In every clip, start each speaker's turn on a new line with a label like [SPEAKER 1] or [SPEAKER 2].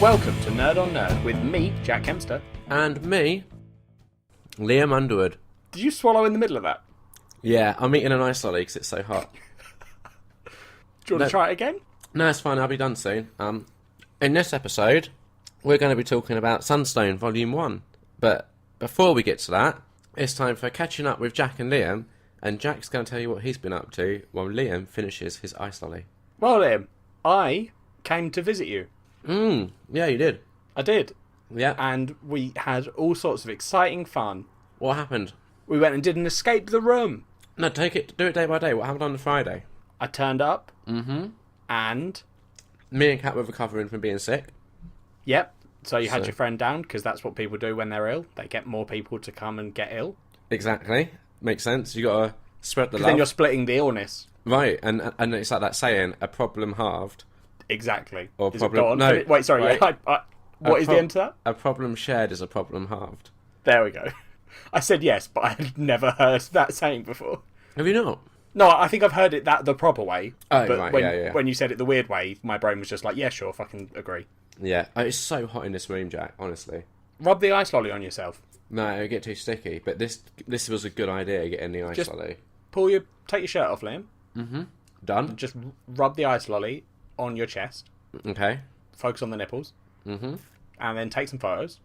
[SPEAKER 1] Welcome to Nerd on Nerd with me, Jack Kempster.
[SPEAKER 2] And me, Liam Underwood.
[SPEAKER 1] Did you swallow in the middle of that?
[SPEAKER 2] Yeah, I'm eating an ice lolly because it's so hot.
[SPEAKER 1] Do you want to try it again?
[SPEAKER 2] No, it's fine, I'll be done soon. In this episode, we're going to be talking about Sunstone Volume 1. But before we get to that, it's time for catching up with Jack and Liam, and Jack's going to tell you what he's been up to while Liam finishes his ice lolly.
[SPEAKER 1] Well, Liam, I came to visit you.
[SPEAKER 2] Yeah, you did.
[SPEAKER 1] I did.
[SPEAKER 2] Yeah.
[SPEAKER 1] And we had all sorts of exciting fun.
[SPEAKER 2] What happened?
[SPEAKER 1] We went and did an escape the room.
[SPEAKER 2] No, do it day by day. What happened on the Friday?
[SPEAKER 1] I turned up. And...
[SPEAKER 2] Me and Kat were recovering from being sick.
[SPEAKER 1] Yep. So you had your friend down, because that's what people do when they're ill. They get more people to come and get ill.
[SPEAKER 2] Exactly. Makes sense. You got to spread the love.
[SPEAKER 1] Then you're splitting the illness.
[SPEAKER 2] Right, and it's like that saying, a problem halved.
[SPEAKER 1] Exactly.
[SPEAKER 2] Or
[SPEAKER 1] is
[SPEAKER 2] problem...
[SPEAKER 1] It gone?
[SPEAKER 2] No.
[SPEAKER 1] Wait, sorry.
[SPEAKER 2] Right.
[SPEAKER 1] Yeah, what is the end to that?
[SPEAKER 2] A problem shared is a problem halved.
[SPEAKER 1] There we go. I said yes, but I had never heard that saying before.
[SPEAKER 2] Have you not?
[SPEAKER 1] No, I think I've heard it the proper way.
[SPEAKER 2] Oh,
[SPEAKER 1] but
[SPEAKER 2] right,
[SPEAKER 1] when you said it the weird way, my brain was just like, yeah, sure, fucking agree.
[SPEAKER 2] Yeah. Oh, it's so hot in this room, Jack, honestly.
[SPEAKER 1] Rub the ice lolly on yourself.
[SPEAKER 2] No, it'll get too sticky, but this was a good idea, getting the ice lolly.
[SPEAKER 1] Take your shirt off, Liam.
[SPEAKER 2] Done?
[SPEAKER 1] Just rub the ice lolly on your chest.
[SPEAKER 2] Okay.
[SPEAKER 1] Focus on the nipples. And then take some photos.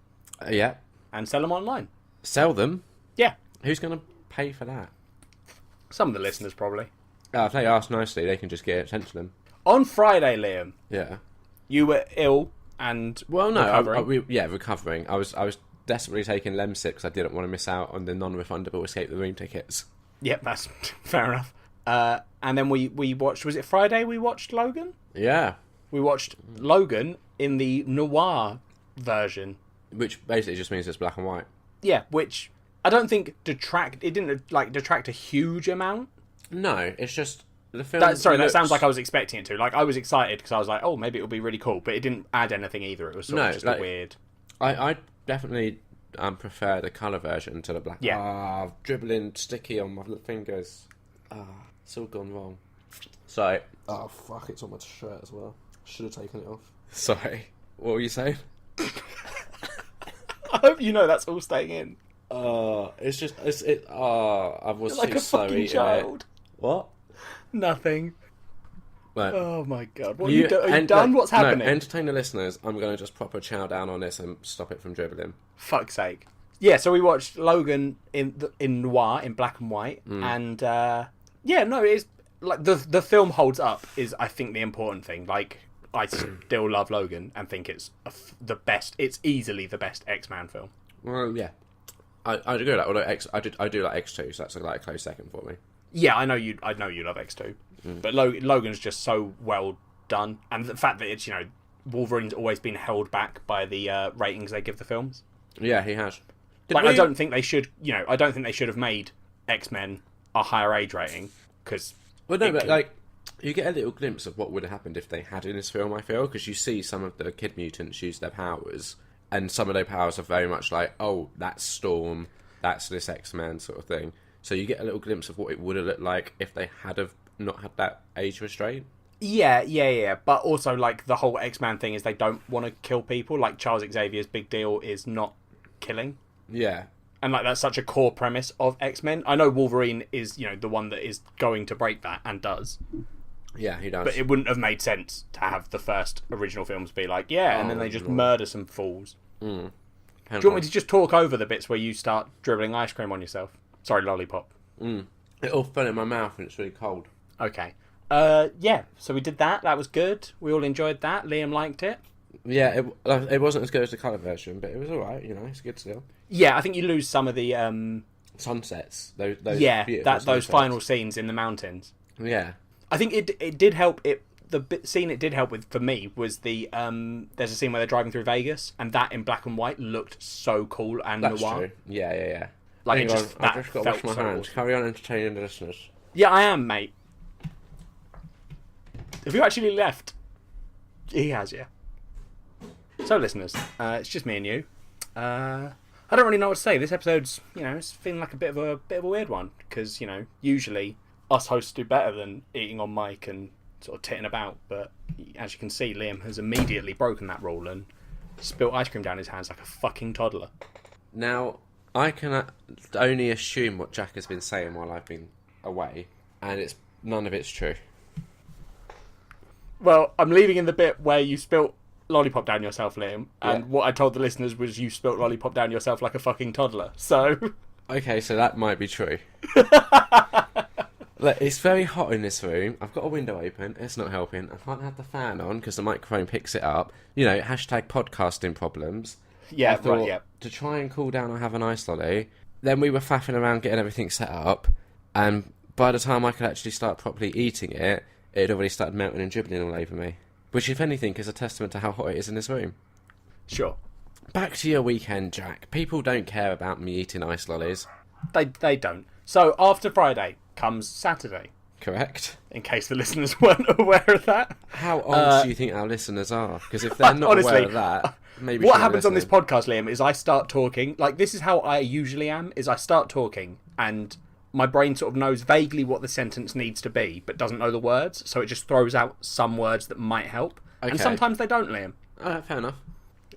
[SPEAKER 2] Yeah.
[SPEAKER 1] And sell them online.
[SPEAKER 2] Sell them?
[SPEAKER 1] Yeah.
[SPEAKER 2] Who's going to pay for that?
[SPEAKER 1] Some of the listeners, probably.
[SPEAKER 2] If they ask nicely, they can just get it sent to them.
[SPEAKER 1] On Friday, Liam.
[SPEAKER 2] Yeah.
[SPEAKER 1] You were ill and recovering.
[SPEAKER 2] Recovering. I was desperately taking Lemsip because I didn't want to miss out on the non-refundable Escape the Room tickets.
[SPEAKER 1] Yep, that's fair enough. And then we watched... Was it Friday we watched Logan?
[SPEAKER 2] Yeah.
[SPEAKER 1] We watched Logan in the noir version.
[SPEAKER 2] Which basically just means it's black and white.
[SPEAKER 1] Yeah, which I don't think detract a huge amount.
[SPEAKER 2] No, it's just the film.
[SPEAKER 1] That sounds like I was expecting it to. Like I was excited because I was like, oh, maybe it'll be really cool, but it didn't add anything either. It was sort of just a weird.
[SPEAKER 2] I definitely prefer the colour version to the black.
[SPEAKER 1] Yeah.
[SPEAKER 2] Dribbling sticky on my fingers. It's all gone wrong. So.
[SPEAKER 3] Oh fuck! It's on my shirt as well. Should have taken it off.
[SPEAKER 2] Sorry. What were you saying?
[SPEAKER 1] I hope you know that's all staying in.
[SPEAKER 2] I was
[SPEAKER 1] You're like
[SPEAKER 2] too
[SPEAKER 1] a
[SPEAKER 2] slow
[SPEAKER 1] fucking
[SPEAKER 2] eating
[SPEAKER 1] child.
[SPEAKER 2] it. What?
[SPEAKER 1] Nothing.
[SPEAKER 2] Right.
[SPEAKER 1] Oh my god! What are you done? What's happening?
[SPEAKER 2] No, entertain the listeners. I'm going to just proper chow down on this and stop it from dribbling.
[SPEAKER 1] Fuck's sake! Yeah, so we watched Logan in noir, in black and white, and it's like the film holds up. Is I think the important thing. Like I still love Logan and think it's the best. It's easily the best X-Man film.
[SPEAKER 2] Well, yeah, I agree with that. Although I do like X2, so that's like a close second for me.
[SPEAKER 1] Yeah, I know you love X2, but Logan's just so well done, and the fact that it's Wolverine's always been held back by the ratings they give the films.
[SPEAKER 2] Yeah, he has.
[SPEAKER 1] I don't think they should. I don't think they should have made X-Men a higher age rating because.
[SPEAKER 2] Well, no, but like you get a little glimpse of what would have happened if they had in this film. I feel because you see some of the kid mutants use their powers, and some of their powers are very much like, oh, that's Storm, that's this X-Men sort of thing. So you get a little glimpse of what it would have looked like if they had have not had that age restraint.
[SPEAKER 1] Yeah. But also, like, the whole X-Man thing is they don't want to kill people. Like, Charles Xavier's big deal is not killing.
[SPEAKER 2] Yeah.
[SPEAKER 1] And, like, that's such a core premise of X-Men. I know Wolverine is, the one that is going to break that, and does.
[SPEAKER 2] Yeah, he does.
[SPEAKER 1] But it wouldn't have made sense to have the first original films be like, and then they just murder some fools. Do you want me to just talk over the bits where you start dribbling ice cream on yourself? Sorry, lollipop.
[SPEAKER 2] It all fell in my mouth and it's really cold.
[SPEAKER 1] Okay. So we did that. That was good. We all enjoyed that. Liam liked it.
[SPEAKER 2] Yeah, it wasn't as good as the colour version, but it was alright, it's good still.
[SPEAKER 1] Yeah, I think you lose some of the...
[SPEAKER 2] sunsets. Those
[SPEAKER 1] final scenes in the mountains.
[SPEAKER 2] Yeah.
[SPEAKER 1] I think it did help. The scene it did help with, for me, was the... there's a scene where they're driving through Vegas, and that in black and white looked so cool and
[SPEAKER 2] That's
[SPEAKER 1] noir.
[SPEAKER 2] True. Yeah.
[SPEAKER 1] Like,
[SPEAKER 2] I've just got to wash my hands.
[SPEAKER 1] Awesome.
[SPEAKER 2] Carry on entertaining the listeners.
[SPEAKER 1] Yeah, I am, mate. Have you actually left? He has, yeah. So, listeners, it's just me and you. I don't really know what to say. This episode's, it's feeling like a bit of a weird one because, usually us hosts do better than eating on mic and sort of titting about. But as you can see, Liam has immediately broken that rule and spilt ice cream down his hands like a fucking toddler.
[SPEAKER 2] Now, I can only assume what Jack has been saying while I've been away, and none of it's true.
[SPEAKER 1] Well, I'm leaving in the bit where you spilt lollipop down yourself, Liam, and what I told the listeners was you spilt lollipop down yourself like a fucking toddler. So,
[SPEAKER 2] okay, so that might be true. Look, it's very hot in this room. I've got a window open. It's not helping. I can't have the fan on because the microphone picks it up. You know, hashtag podcasting problems.
[SPEAKER 1] Yeah,
[SPEAKER 2] I thought,
[SPEAKER 1] right, yeah.
[SPEAKER 2] to try and cool down, I have an ice lolly. Then we were faffing around getting everything set up, and by the time I could actually start properly eating it, it had already started melting and dribbling all over me. Which, if anything, is a testament to how hot it is in this room.
[SPEAKER 1] Sure.
[SPEAKER 2] Back to your weekend, Jack. People don't care about me eating ice lollies.
[SPEAKER 1] They don't. So, after Friday comes Saturday.
[SPEAKER 2] Correct.
[SPEAKER 1] In case the listeners weren't aware of that.
[SPEAKER 2] How old do you think our listeners are? Because if they're not
[SPEAKER 1] honestly,
[SPEAKER 2] aware of that, maybe
[SPEAKER 1] what
[SPEAKER 2] shouldn't
[SPEAKER 1] happens on this
[SPEAKER 2] listen.
[SPEAKER 1] podcast, Liam, is I start talking. Like, this is how I usually am, is I start talking, and my brain sort of knows vaguely what the sentence needs to be, but doesn't know the words, so it just throws out some words that might help.
[SPEAKER 2] Okay.
[SPEAKER 1] And sometimes they don't, Liam.
[SPEAKER 2] Fair enough.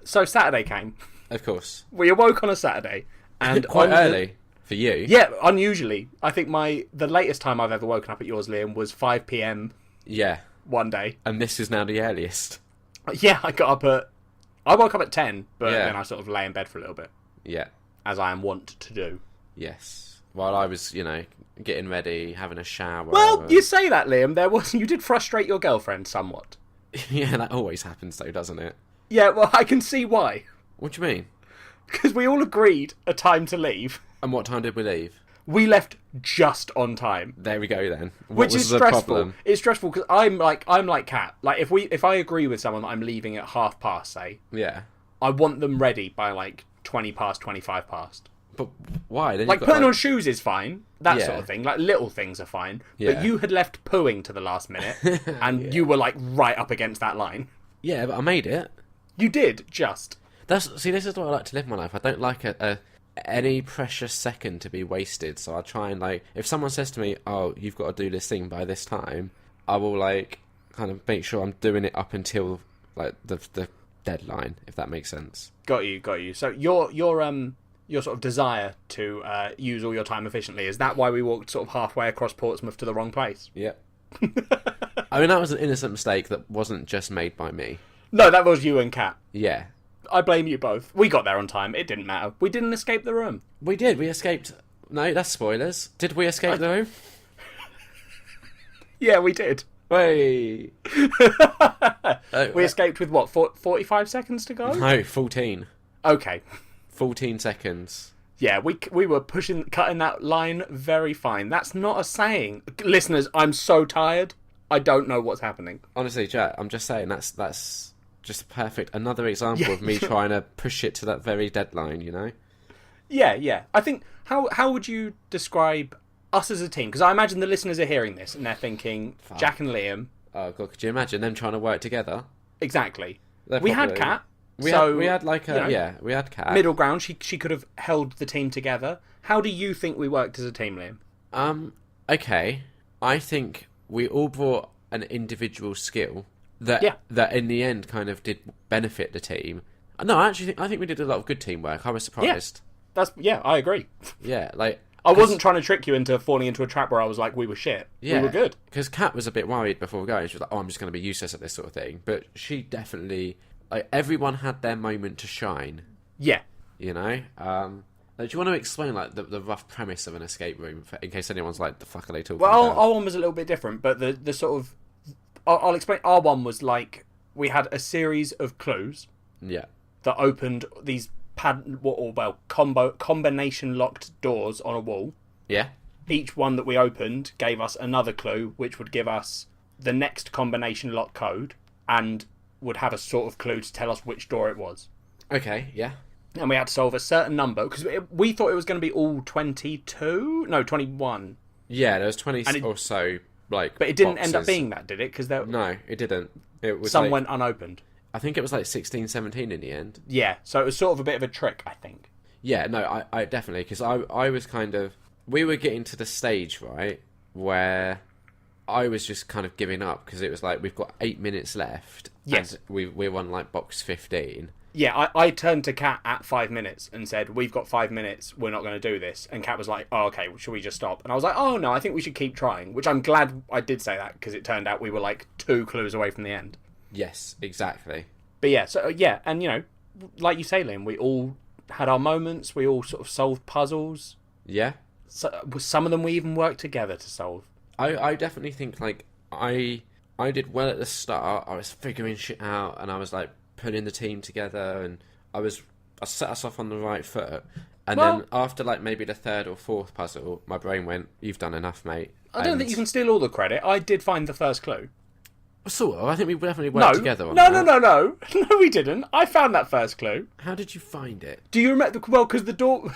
[SPEAKER 1] So Saturday came.
[SPEAKER 2] Of course.
[SPEAKER 1] We awoke on a Saturday. And
[SPEAKER 2] quite early for you.
[SPEAKER 1] Yeah, unusually. I think the latest time I've ever woken up at yours, Liam, was 5 p.m.
[SPEAKER 2] Yeah.
[SPEAKER 1] one day.
[SPEAKER 2] And this is now the earliest.
[SPEAKER 1] Yeah, I woke up at 10, but then I sort of lay in bed for a little bit.
[SPEAKER 2] Yeah.
[SPEAKER 1] As I am wont to do.
[SPEAKER 2] Yes. While I was, getting ready, having a shower.
[SPEAKER 1] Well, you say that, Liam. You did frustrate your girlfriend somewhat.
[SPEAKER 2] Yeah, that always happens though, doesn't it?
[SPEAKER 1] Yeah, well, I can see why.
[SPEAKER 2] What do you mean?
[SPEAKER 1] Because we all agreed a time to leave.
[SPEAKER 2] And what time did we leave?
[SPEAKER 1] We left just on time.
[SPEAKER 2] There we go then.
[SPEAKER 1] Which is stressful. It's stressful because I'm like Kat. Like if I agree with someone that I'm leaving at past, say,
[SPEAKER 2] Yeah.
[SPEAKER 1] I want them ready by like 20 past, 25 past.
[SPEAKER 2] But why? Then
[SPEAKER 1] Like putting on shoes is fine. That sort of thing. Like little things are fine.
[SPEAKER 2] Yeah.
[SPEAKER 1] But you had left pooing to the last minute, and you were like right up against that line.
[SPEAKER 2] Yeah, but I made it.
[SPEAKER 1] You did just.
[SPEAKER 2] This is what I like to live my life. I don't like any precious second to be wasted. So I try and if someone says to me, "Oh, you've got to do this thing by this time," I will kind of make sure I'm doing it up until the deadline, if that makes sense.
[SPEAKER 1] Got you. So your sort of desire to use all your time efficiently, is that why we walked sort of halfway across Portsmouth to the wrong place?
[SPEAKER 2] Yeah. I mean, that was an innocent mistake that wasn't just made by me.
[SPEAKER 1] No, that was you and Kat.
[SPEAKER 2] Yeah.
[SPEAKER 1] I blame you both. We got there on time. It didn't matter. We didn't escape the room.
[SPEAKER 2] We did. We escaped. No, that's spoilers. Did we escape the room?
[SPEAKER 1] Yeah, we did.
[SPEAKER 2] Hey.
[SPEAKER 1] We escaped with what, 45 seconds to go?
[SPEAKER 2] No, 14.
[SPEAKER 1] Okay.
[SPEAKER 2] 14 seconds.
[SPEAKER 1] Yeah, we were cutting that line very fine. That's not a saying. Listeners, I'm so tired. I don't know what's happening.
[SPEAKER 2] Honestly, Jack, I'm just saying that's just perfect. Another example of me trying to push it to that very deadline,
[SPEAKER 1] Yeah. I think, how would you describe us as a team? Because I imagine the listeners are hearing this and they're thinking, Jack and Liam.
[SPEAKER 2] Oh, God, could you imagine them trying to work together?
[SPEAKER 1] Exactly.
[SPEAKER 2] We
[SPEAKER 1] had Kat.
[SPEAKER 2] We had we had Kat.
[SPEAKER 1] Middle ground. She could have held the team together. How do you think we worked as a team, Liam?
[SPEAKER 2] Okay. I think we all brought an individual skill that in the end kind of did benefit the team. No, I think we did a lot of good teamwork. I was surprised.
[SPEAKER 1] I agree.
[SPEAKER 2] Yeah,
[SPEAKER 1] I wasn't trying to trick you into falling into a trap where I was like, we were shit.
[SPEAKER 2] Yeah,
[SPEAKER 1] we were good.
[SPEAKER 2] Because Kat was a bit worried before going. She was like, "Oh, I'm just going to be useless at this sort of thing." But she definitely, everyone had their moment to shine.
[SPEAKER 1] Yeah.
[SPEAKER 2] Do you want to explain the rough premise of an escape room in case anyone's like, the fuck are they talking about?
[SPEAKER 1] Our one was a little bit different, but the sort of I'll explain. Our one was we had a series of clues.
[SPEAKER 2] Yeah.
[SPEAKER 1] That opened these combination locked doors on a wall.
[SPEAKER 2] Yeah.
[SPEAKER 1] Each one that we opened gave us another clue, which would give us the next combination lock code and would have a sort of clue to tell us which door it was.
[SPEAKER 2] Okay, yeah.
[SPEAKER 1] And we had to solve a certain number, because we thought it was going to be all 22? No, 21.
[SPEAKER 2] Yeah, there was 20 or so,
[SPEAKER 1] But it didn't
[SPEAKER 2] boxes.
[SPEAKER 1] end up being that, did it?
[SPEAKER 2] No, it didn't. It was
[SPEAKER 1] some went unopened.
[SPEAKER 2] I think it was 16, 17 in the end.
[SPEAKER 1] Yeah, so it was sort of a bit of a trick, I think.
[SPEAKER 2] Yeah, no, I definitely, because I was kind of... We were getting to the stage, right, where I was just kind of giving up, because it was we've got 8 minutes left.
[SPEAKER 1] Yes.
[SPEAKER 2] And we're on, box 15.
[SPEAKER 1] I turned to Kat at 5 minutes and said, "We've got 5 minutes. We're not going to do this." And Kat was like, "Oh, okay. Should we just stop?" And I was like, "Oh no, I think we should keep trying." Which I'm glad I did say that because it turned out we were like 2 clues away from the end.
[SPEAKER 2] Yes, exactly.
[SPEAKER 1] But yeah, so yeah, and you know, like you say, Liam, we all had our moments. We all sort of solved puzzles.
[SPEAKER 2] Yeah.
[SPEAKER 1] So, some of them we even worked together to solve.
[SPEAKER 2] I definitely think like I did well at the start. I was figuring shit out and I was like putting the team together and I set us off on the right foot. And then after like maybe the 3rd or 4th puzzle, my brain went, "You've done enough, mate."
[SPEAKER 1] I don't think you can steal all the credit. I did find the first clue.
[SPEAKER 2] Sort of. I think we definitely worked together on
[SPEAKER 1] no,
[SPEAKER 2] that.
[SPEAKER 1] No, no, we didn't. I found that first clue.
[SPEAKER 2] How did you find it?
[SPEAKER 1] Do you remember? Well, because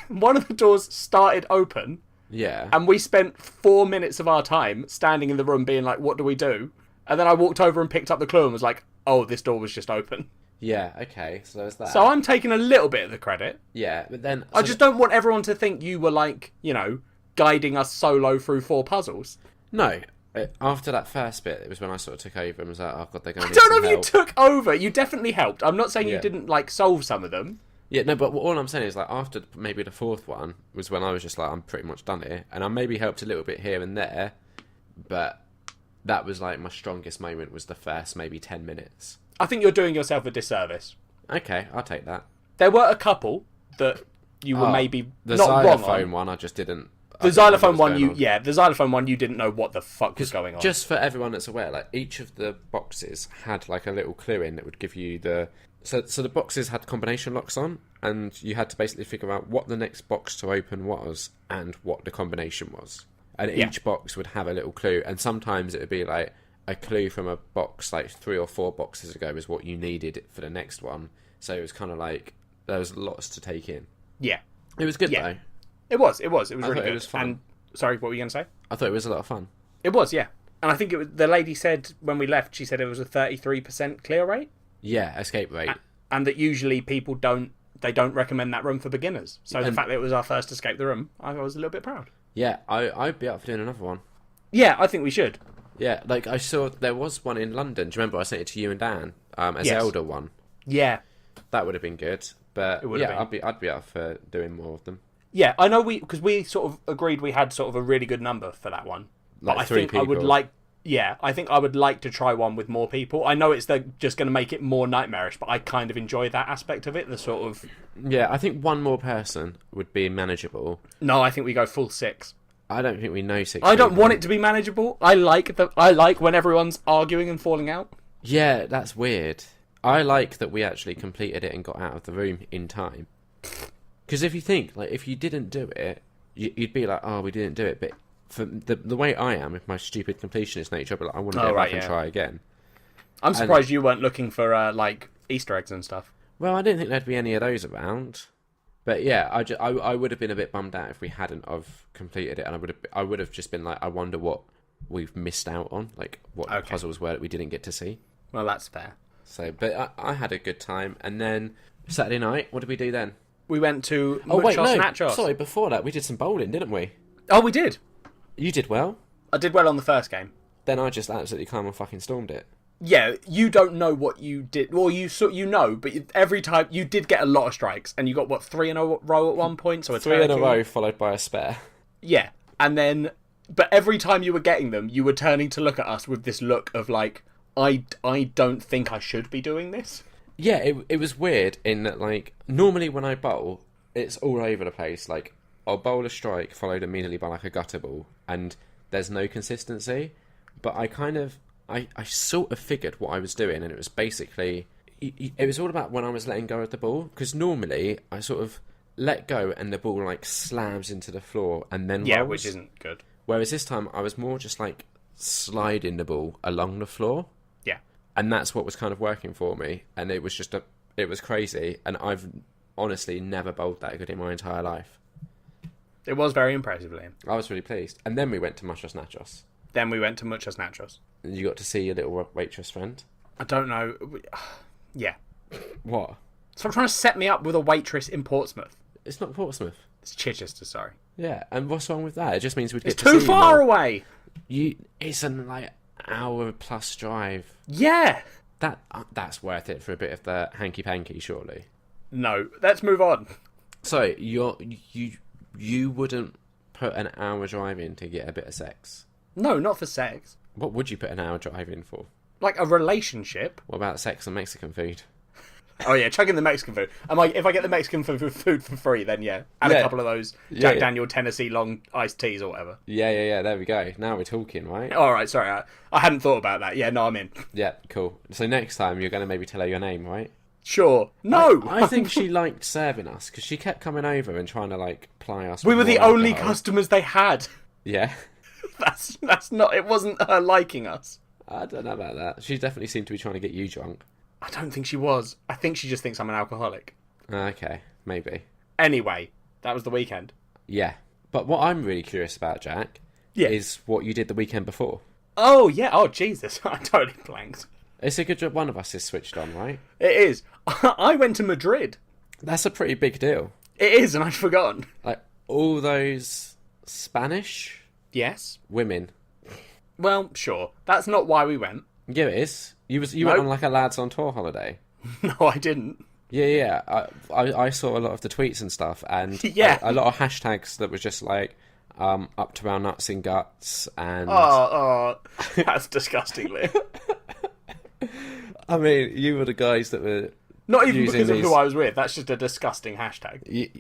[SPEAKER 1] one of the doors started open.
[SPEAKER 2] Yeah.
[SPEAKER 1] And we spent 4 minutes of our time standing in the room being like, "What do we do?" And then I walked over and picked up the clue and was like, "Oh, this door was just open."
[SPEAKER 2] Yeah, okay, so there's that.
[SPEAKER 1] So I'm taking a little bit of the credit.
[SPEAKER 2] Yeah, but then...
[SPEAKER 1] I just don't want everyone to think you were like, you know, guiding us solo through 4 puzzles.
[SPEAKER 2] No. After that first bit, it was when I sort of took over and was like, "Oh god, they're going to
[SPEAKER 1] I don't know if you took over. You definitely helped. I'm not saying you
[SPEAKER 2] Yeah.
[SPEAKER 1] didn't, like, solve some of them.
[SPEAKER 2] Yeah, no, but all I'm saying is, like, after maybe the 4th one was when I was just like, I'm pretty much done here. And I maybe helped a little bit here and there, but that was, like, my strongest moment was the first maybe 10 minutes.
[SPEAKER 1] I think you're doing yourself a disservice.
[SPEAKER 2] Okay, I'll take that.
[SPEAKER 1] There were a couple that you were maybe
[SPEAKER 2] the
[SPEAKER 1] not wrong on.
[SPEAKER 2] xylophone one, I just didn't...
[SPEAKER 1] The xylophone one, the xylophone one, you didn't know what the fuck was going on.
[SPEAKER 2] Just for everyone that's aware, like, each of the boxes had, like, a little clue in that would give you the... So the boxes had combination locks on, and you had to basically figure out what the next box to open was and what the combination was. And each box would have a little clue, and sometimes it would be like a clue from a box like 3 or 4 boxes ago is what you needed for the next one. So it was kind of like there was lots to take in.
[SPEAKER 1] Yeah,
[SPEAKER 2] it was good though.
[SPEAKER 1] It was really good.
[SPEAKER 2] It was fun.
[SPEAKER 1] And sorry, what were you going to say?
[SPEAKER 2] I thought it was a lot of fun.
[SPEAKER 1] It was, yeah. And I think it was, the lady said when we left, she said it was a 33% clear rate.
[SPEAKER 2] Yeah, escape rate.
[SPEAKER 1] And that usually people don't recommend that room for beginners. So the fact that it was our first escape the room, I was a little bit proud.
[SPEAKER 2] Yeah, I'd be up for doing another one.
[SPEAKER 1] Yeah, I think we should.
[SPEAKER 2] Yeah, like I saw there was one in London. Do you remember I sent it to you and Dan? A Zelda one.
[SPEAKER 1] Yeah,
[SPEAKER 2] that would have been good. But yeah,
[SPEAKER 1] been.
[SPEAKER 2] I'd be up for doing more of them.
[SPEAKER 1] Yeah, I know because we sort of agreed we had sort of a really good number for that one.
[SPEAKER 2] Like
[SPEAKER 1] but
[SPEAKER 2] 3
[SPEAKER 1] I think
[SPEAKER 2] people.
[SPEAKER 1] I think I would like to try one with more people. I know it's just going to make it more nightmarish, but I kind of enjoy that aspect of it. The sort of
[SPEAKER 2] I think one more person would be manageable.
[SPEAKER 1] No, I think we go full 6.
[SPEAKER 2] I don't think we know 6.
[SPEAKER 1] I don't want it to be manageable. I like when everyone's arguing and falling out.
[SPEAKER 2] Yeah, that's weird. I like that we actually completed it and got out of the room in time. Because if you think, like, if you didn't do it, you'd be like, "Oh, we didn't do it." But for the way I am, with my stupid completionist nature, I'd be like, I want to go back and try again.
[SPEAKER 1] I'm surprised you weren't looking for like Easter eggs and stuff.
[SPEAKER 2] Well, I didn't think there'd be any of those around. But yeah, I would have been a bit bummed out if we hadn't have completed it, and I would have just been like, I wonder what we've missed out on, like what puzzles were that we didn't get to see.
[SPEAKER 1] Well, that's fair.
[SPEAKER 2] So, but I had a good time, and then Saturday night, what did we do then?
[SPEAKER 1] We went to Muchos Nachos.
[SPEAKER 2] Sorry, before that we did some bowling, didn't we?
[SPEAKER 1] Oh, we did.
[SPEAKER 2] You did well.
[SPEAKER 1] I did well on the first game.
[SPEAKER 2] Then I just absolutely calm and fucking stormed it.
[SPEAKER 1] Yeah, you don't know what you did. Well, you know, but every time you did get a lot of strikes, and you got 3 in a row at one point. So
[SPEAKER 2] 3 in a row followed by a spare.
[SPEAKER 1] Yeah, and then, but every time you were getting them, you were turning to look at us with this look of like, I don't think I should be doing this.
[SPEAKER 2] Yeah, it was weird in that, like, normally when I bowl, it's all over the place. Like, I'll bowl a strike followed immediately by like a gutter ball, and there's no consistency. But I sort of figured what I was doing, and it was basically, it was all about when I was letting go of the ball, because normally I sort of let go and the ball like slams into the floor and then rolls.
[SPEAKER 1] Which isn't good.
[SPEAKER 2] Whereas this time I was more just like sliding the ball along the floor.
[SPEAKER 1] Yeah.
[SPEAKER 2] And that's what was kind of working for me, and it was just it was crazy, and I've honestly never bowled that good in my entire life.
[SPEAKER 1] It was very impressive, Liam.
[SPEAKER 2] I was really pleased. And then we went to Muchos Nachos.
[SPEAKER 1] Then we went to Muchos Nachos.
[SPEAKER 2] And you got to see your little waitress friend.
[SPEAKER 1] I don't know. Yeah.
[SPEAKER 2] What?
[SPEAKER 1] Stop trying to set me up with a waitress in Portsmouth.
[SPEAKER 2] It's not Portsmouth.
[SPEAKER 1] It's Chichester, sorry.
[SPEAKER 2] Yeah, and what's wrong with that? It just means we'd get
[SPEAKER 1] It's
[SPEAKER 2] to see
[SPEAKER 1] too far
[SPEAKER 2] you more.
[SPEAKER 1] away.
[SPEAKER 2] It's an like hour plus drive.
[SPEAKER 1] Yeah.
[SPEAKER 2] that's worth it for a bit of the hanky panky, surely.
[SPEAKER 1] No, let's move on.
[SPEAKER 2] So you wouldn't put an hour drive in to get a bit of sex?
[SPEAKER 1] No, not for sex.
[SPEAKER 2] What would you put an hour drive in for?
[SPEAKER 1] Like a relationship.
[SPEAKER 2] What about sex and Mexican food?
[SPEAKER 1] Oh yeah, chugging the Mexican food. If I get the Mexican food for free, then yeah, add a couple of those Jack Daniel Tennessee long iced teas or whatever.
[SPEAKER 2] Yeah. There we go. Now we're talking, right?
[SPEAKER 1] All right, sorry, I hadn't thought about that. Yeah, no, I'm in.
[SPEAKER 2] Yeah, cool. So next time you're going to maybe tell her your name, right?
[SPEAKER 1] Sure. No,
[SPEAKER 2] I think she liked serving us because she kept coming over and trying to like ply us.
[SPEAKER 1] We
[SPEAKER 2] with
[SPEAKER 1] were the
[SPEAKER 2] more
[SPEAKER 1] only
[SPEAKER 2] alcohol.
[SPEAKER 1] customers they had.
[SPEAKER 2] Yeah.
[SPEAKER 1] That's not. It wasn't her liking us.
[SPEAKER 2] I don't know about that. She definitely seemed to be trying to get you drunk.
[SPEAKER 1] I don't think she was. I think she just thinks I'm an alcoholic.
[SPEAKER 2] Okay, maybe.
[SPEAKER 1] Anyway, that was the weekend.
[SPEAKER 2] Yeah. But what I'm really curious about, Jack, is what you did the weekend before.
[SPEAKER 1] Oh, yeah. Oh, Jesus. I totally blanked.
[SPEAKER 2] It's a good job one of us is switched on, right?
[SPEAKER 1] It is. I went to Madrid.
[SPEAKER 2] That's a pretty big deal.
[SPEAKER 1] It is, and I'd forgotten.
[SPEAKER 2] Like, all those Spanish
[SPEAKER 1] Yes.
[SPEAKER 2] women.
[SPEAKER 1] Well, sure. That's not why we went.
[SPEAKER 2] Yeah, it is. You went on like a lads on tour holiday.
[SPEAKER 1] No, I didn't.
[SPEAKER 2] Yeah. I saw a lot of the tweets and stuff, and
[SPEAKER 1] Yeah.
[SPEAKER 2] a lot of hashtags that was just like up to our nuts and guts, and
[SPEAKER 1] Oh, that's disgusting, Liam.
[SPEAKER 2] I mean, you were the guys that were
[SPEAKER 1] Not even
[SPEAKER 2] using
[SPEAKER 1] because of
[SPEAKER 2] these...
[SPEAKER 1] who I was with. That's just a disgusting hashtag.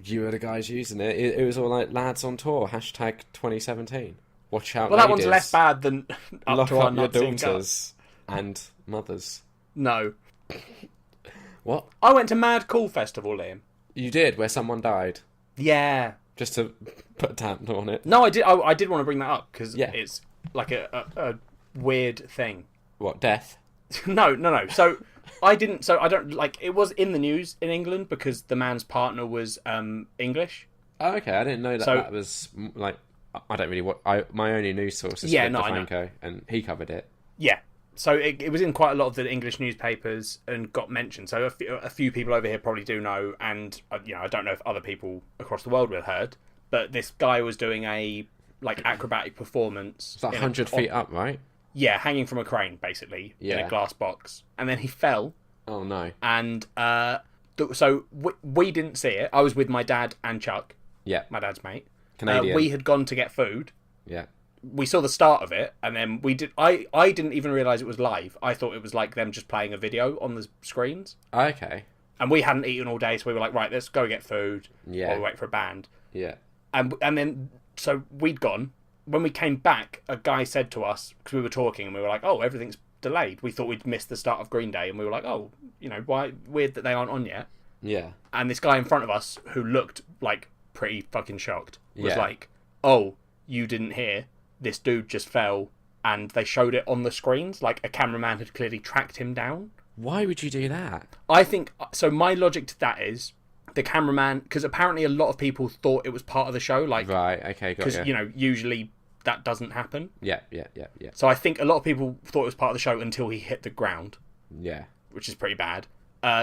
[SPEAKER 2] You were the guys using it. It was all like lads on tour, hashtag 2017. Watch out,
[SPEAKER 1] Well, that
[SPEAKER 2] ladies.
[SPEAKER 1] one's less bad than up
[SPEAKER 2] Lock
[SPEAKER 1] to our
[SPEAKER 2] up your
[SPEAKER 1] nuts and guts.
[SPEAKER 2] daughters and mothers.
[SPEAKER 1] No.
[SPEAKER 2] What?
[SPEAKER 1] I went to Mad Cool Festival, Liam.
[SPEAKER 2] You did, where someone died.
[SPEAKER 1] Yeah.
[SPEAKER 2] Just to put a damper on it.
[SPEAKER 1] No, I did. I did want to bring that up because
[SPEAKER 2] Yeah.
[SPEAKER 1] it's like a weird thing.
[SPEAKER 2] What, death?
[SPEAKER 1] No. So I didn't. So I don't like. It was in the news in England because the man's partner was English.
[SPEAKER 2] Oh, okay, I didn't know that
[SPEAKER 1] So-
[SPEAKER 2] that was, like, I don't really... My only news source is
[SPEAKER 1] Yeah,
[SPEAKER 2] Philip
[SPEAKER 1] no, I know.
[SPEAKER 2] DeFranco, and he covered it.
[SPEAKER 1] Yeah. So it was in quite a lot of the English newspapers and got mentioned. So a few people over here probably do know, and I don't know if other people across the world will have heard. But this guy was doing a like acrobatic performance.
[SPEAKER 2] It's like
[SPEAKER 1] in
[SPEAKER 2] 100 feet up, right?
[SPEAKER 1] Yeah, hanging from a crane basically in
[SPEAKER 2] Yeah.
[SPEAKER 1] a glass box, and then he fell.
[SPEAKER 2] Oh, no.
[SPEAKER 1] And so we didn't see it. I was with my dad and Chuck,
[SPEAKER 2] Yeah,
[SPEAKER 1] my dad's mate.
[SPEAKER 2] Canadian.
[SPEAKER 1] We had gone to get food.
[SPEAKER 2] Yeah.
[SPEAKER 1] We saw the start of it, and then we did. I didn't even realise it was live. I thought it was like them just playing a video on the screens.
[SPEAKER 2] Okay.
[SPEAKER 1] And we hadn't eaten all day, so we were like, right, let's go get food.
[SPEAKER 2] Yeah.
[SPEAKER 1] While we wait for a band.
[SPEAKER 2] Yeah.
[SPEAKER 1] And then so we'd gone. When we came back, a guy said to us because we were talking, and we were like, oh, everything's delayed. We thought we'd missed the start of Green Day, and we were like, oh, why weird that they aren't on yet.
[SPEAKER 2] Yeah.
[SPEAKER 1] And this guy in front of us, who looked like pretty fucking shocked, was
[SPEAKER 2] Yeah.
[SPEAKER 1] like, oh, you didn't hear? This dude just fell, and they showed it on the screens. Like, a cameraman had clearly tracked him down.
[SPEAKER 2] Why would you do that?
[SPEAKER 1] I think... So my logic to that is, the cameraman... Because apparently a lot of people thought it was part of the show. Like,
[SPEAKER 2] Right, okay, got
[SPEAKER 1] because,
[SPEAKER 2] you.
[SPEAKER 1] usually that doesn't happen.
[SPEAKER 2] Yeah.
[SPEAKER 1] So I think a lot of people thought it was part of the show until he hit the ground,
[SPEAKER 2] Yeah.
[SPEAKER 1] which is pretty bad.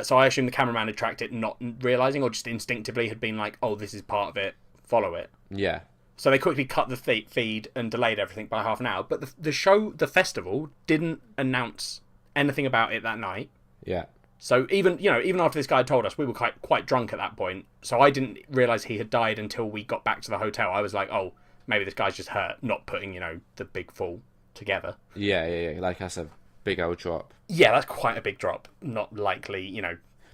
[SPEAKER 1] So I assume the cameraman had tracked it, not realising, or just instinctively had been like, oh, this is part of it, follow it.
[SPEAKER 2] Yeah.
[SPEAKER 1] So they quickly cut the feed and delayed everything by half an hour. But the festival, didn't announce anything about it that night.
[SPEAKER 2] Yeah.
[SPEAKER 1] So even after this guy had told us, we were quite drunk at that point. So I didn't realise he had died until we got back to the hotel. I was like, oh, maybe this guy's just hurt, not putting, the big fall together.
[SPEAKER 2] Yeah. Like, that's a big old drop.
[SPEAKER 1] Yeah, that's quite a big drop. Not likely,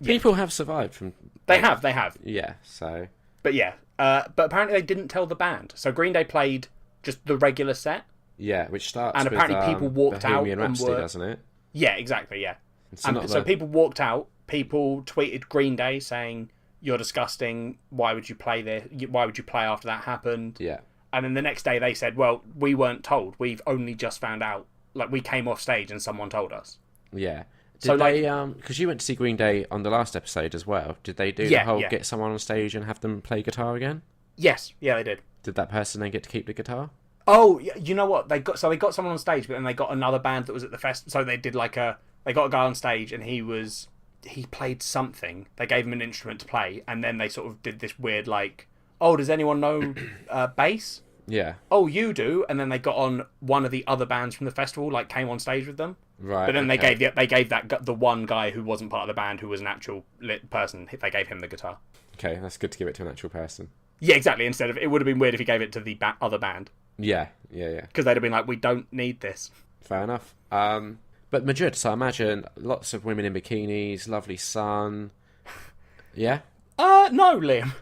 [SPEAKER 2] People have survived from...
[SPEAKER 1] They have.
[SPEAKER 2] Yeah, so...
[SPEAKER 1] But yeah. But apparently they didn't tell the band. So Green Day played just the regular set.
[SPEAKER 2] Yeah, which starts
[SPEAKER 1] And
[SPEAKER 2] with,
[SPEAKER 1] apparently people walked out
[SPEAKER 2] Bohemian
[SPEAKER 1] and
[SPEAKER 2] Rhapsody,
[SPEAKER 1] were...
[SPEAKER 2] doesn't it?
[SPEAKER 1] Yeah, exactly, yeah.
[SPEAKER 2] So,
[SPEAKER 1] So people walked out. People tweeted Green Day saying, "You're disgusting. Why would you play this? Why would you play after that happened?"
[SPEAKER 2] Yeah.
[SPEAKER 1] And then the next day they said, "Well, we weren't told. We've only just found out. Like, we came off stage and someone told us."
[SPEAKER 2] Yeah. Did
[SPEAKER 1] So,
[SPEAKER 2] they, because you went to see Green Day on the last episode as well, did they do the whole get someone on stage and have them play guitar again?
[SPEAKER 1] Yes, yeah, they did.
[SPEAKER 2] Did that person then get to keep the guitar?
[SPEAKER 1] Oh, you know what? They got someone on stage, but then they got another band that was at the fest. So they did they got a guy on stage, and he played something. They gave him an instrument to play, and then they sort of did this weird like, oh, does anyone know bass?
[SPEAKER 2] Yeah.
[SPEAKER 1] Oh, you do, and then they got on one of the other bands from the festival, like came on stage with them.
[SPEAKER 2] Right.
[SPEAKER 1] But then
[SPEAKER 2] okay.
[SPEAKER 1] they gave the one guy who wasn't part of the band, who was an actual lit person, they gave him the guitar.
[SPEAKER 2] Okay, that's good to give it to an actual person.
[SPEAKER 1] Yeah, exactly. Instead of, it would have been weird if he gave it to the other band.
[SPEAKER 2] Yeah.
[SPEAKER 1] Because they'd have been like, we don't need this.
[SPEAKER 2] Fair enough. But Madrid, so I imagine lots of women in bikinis, lovely sun. Yeah?
[SPEAKER 1] No, Liam.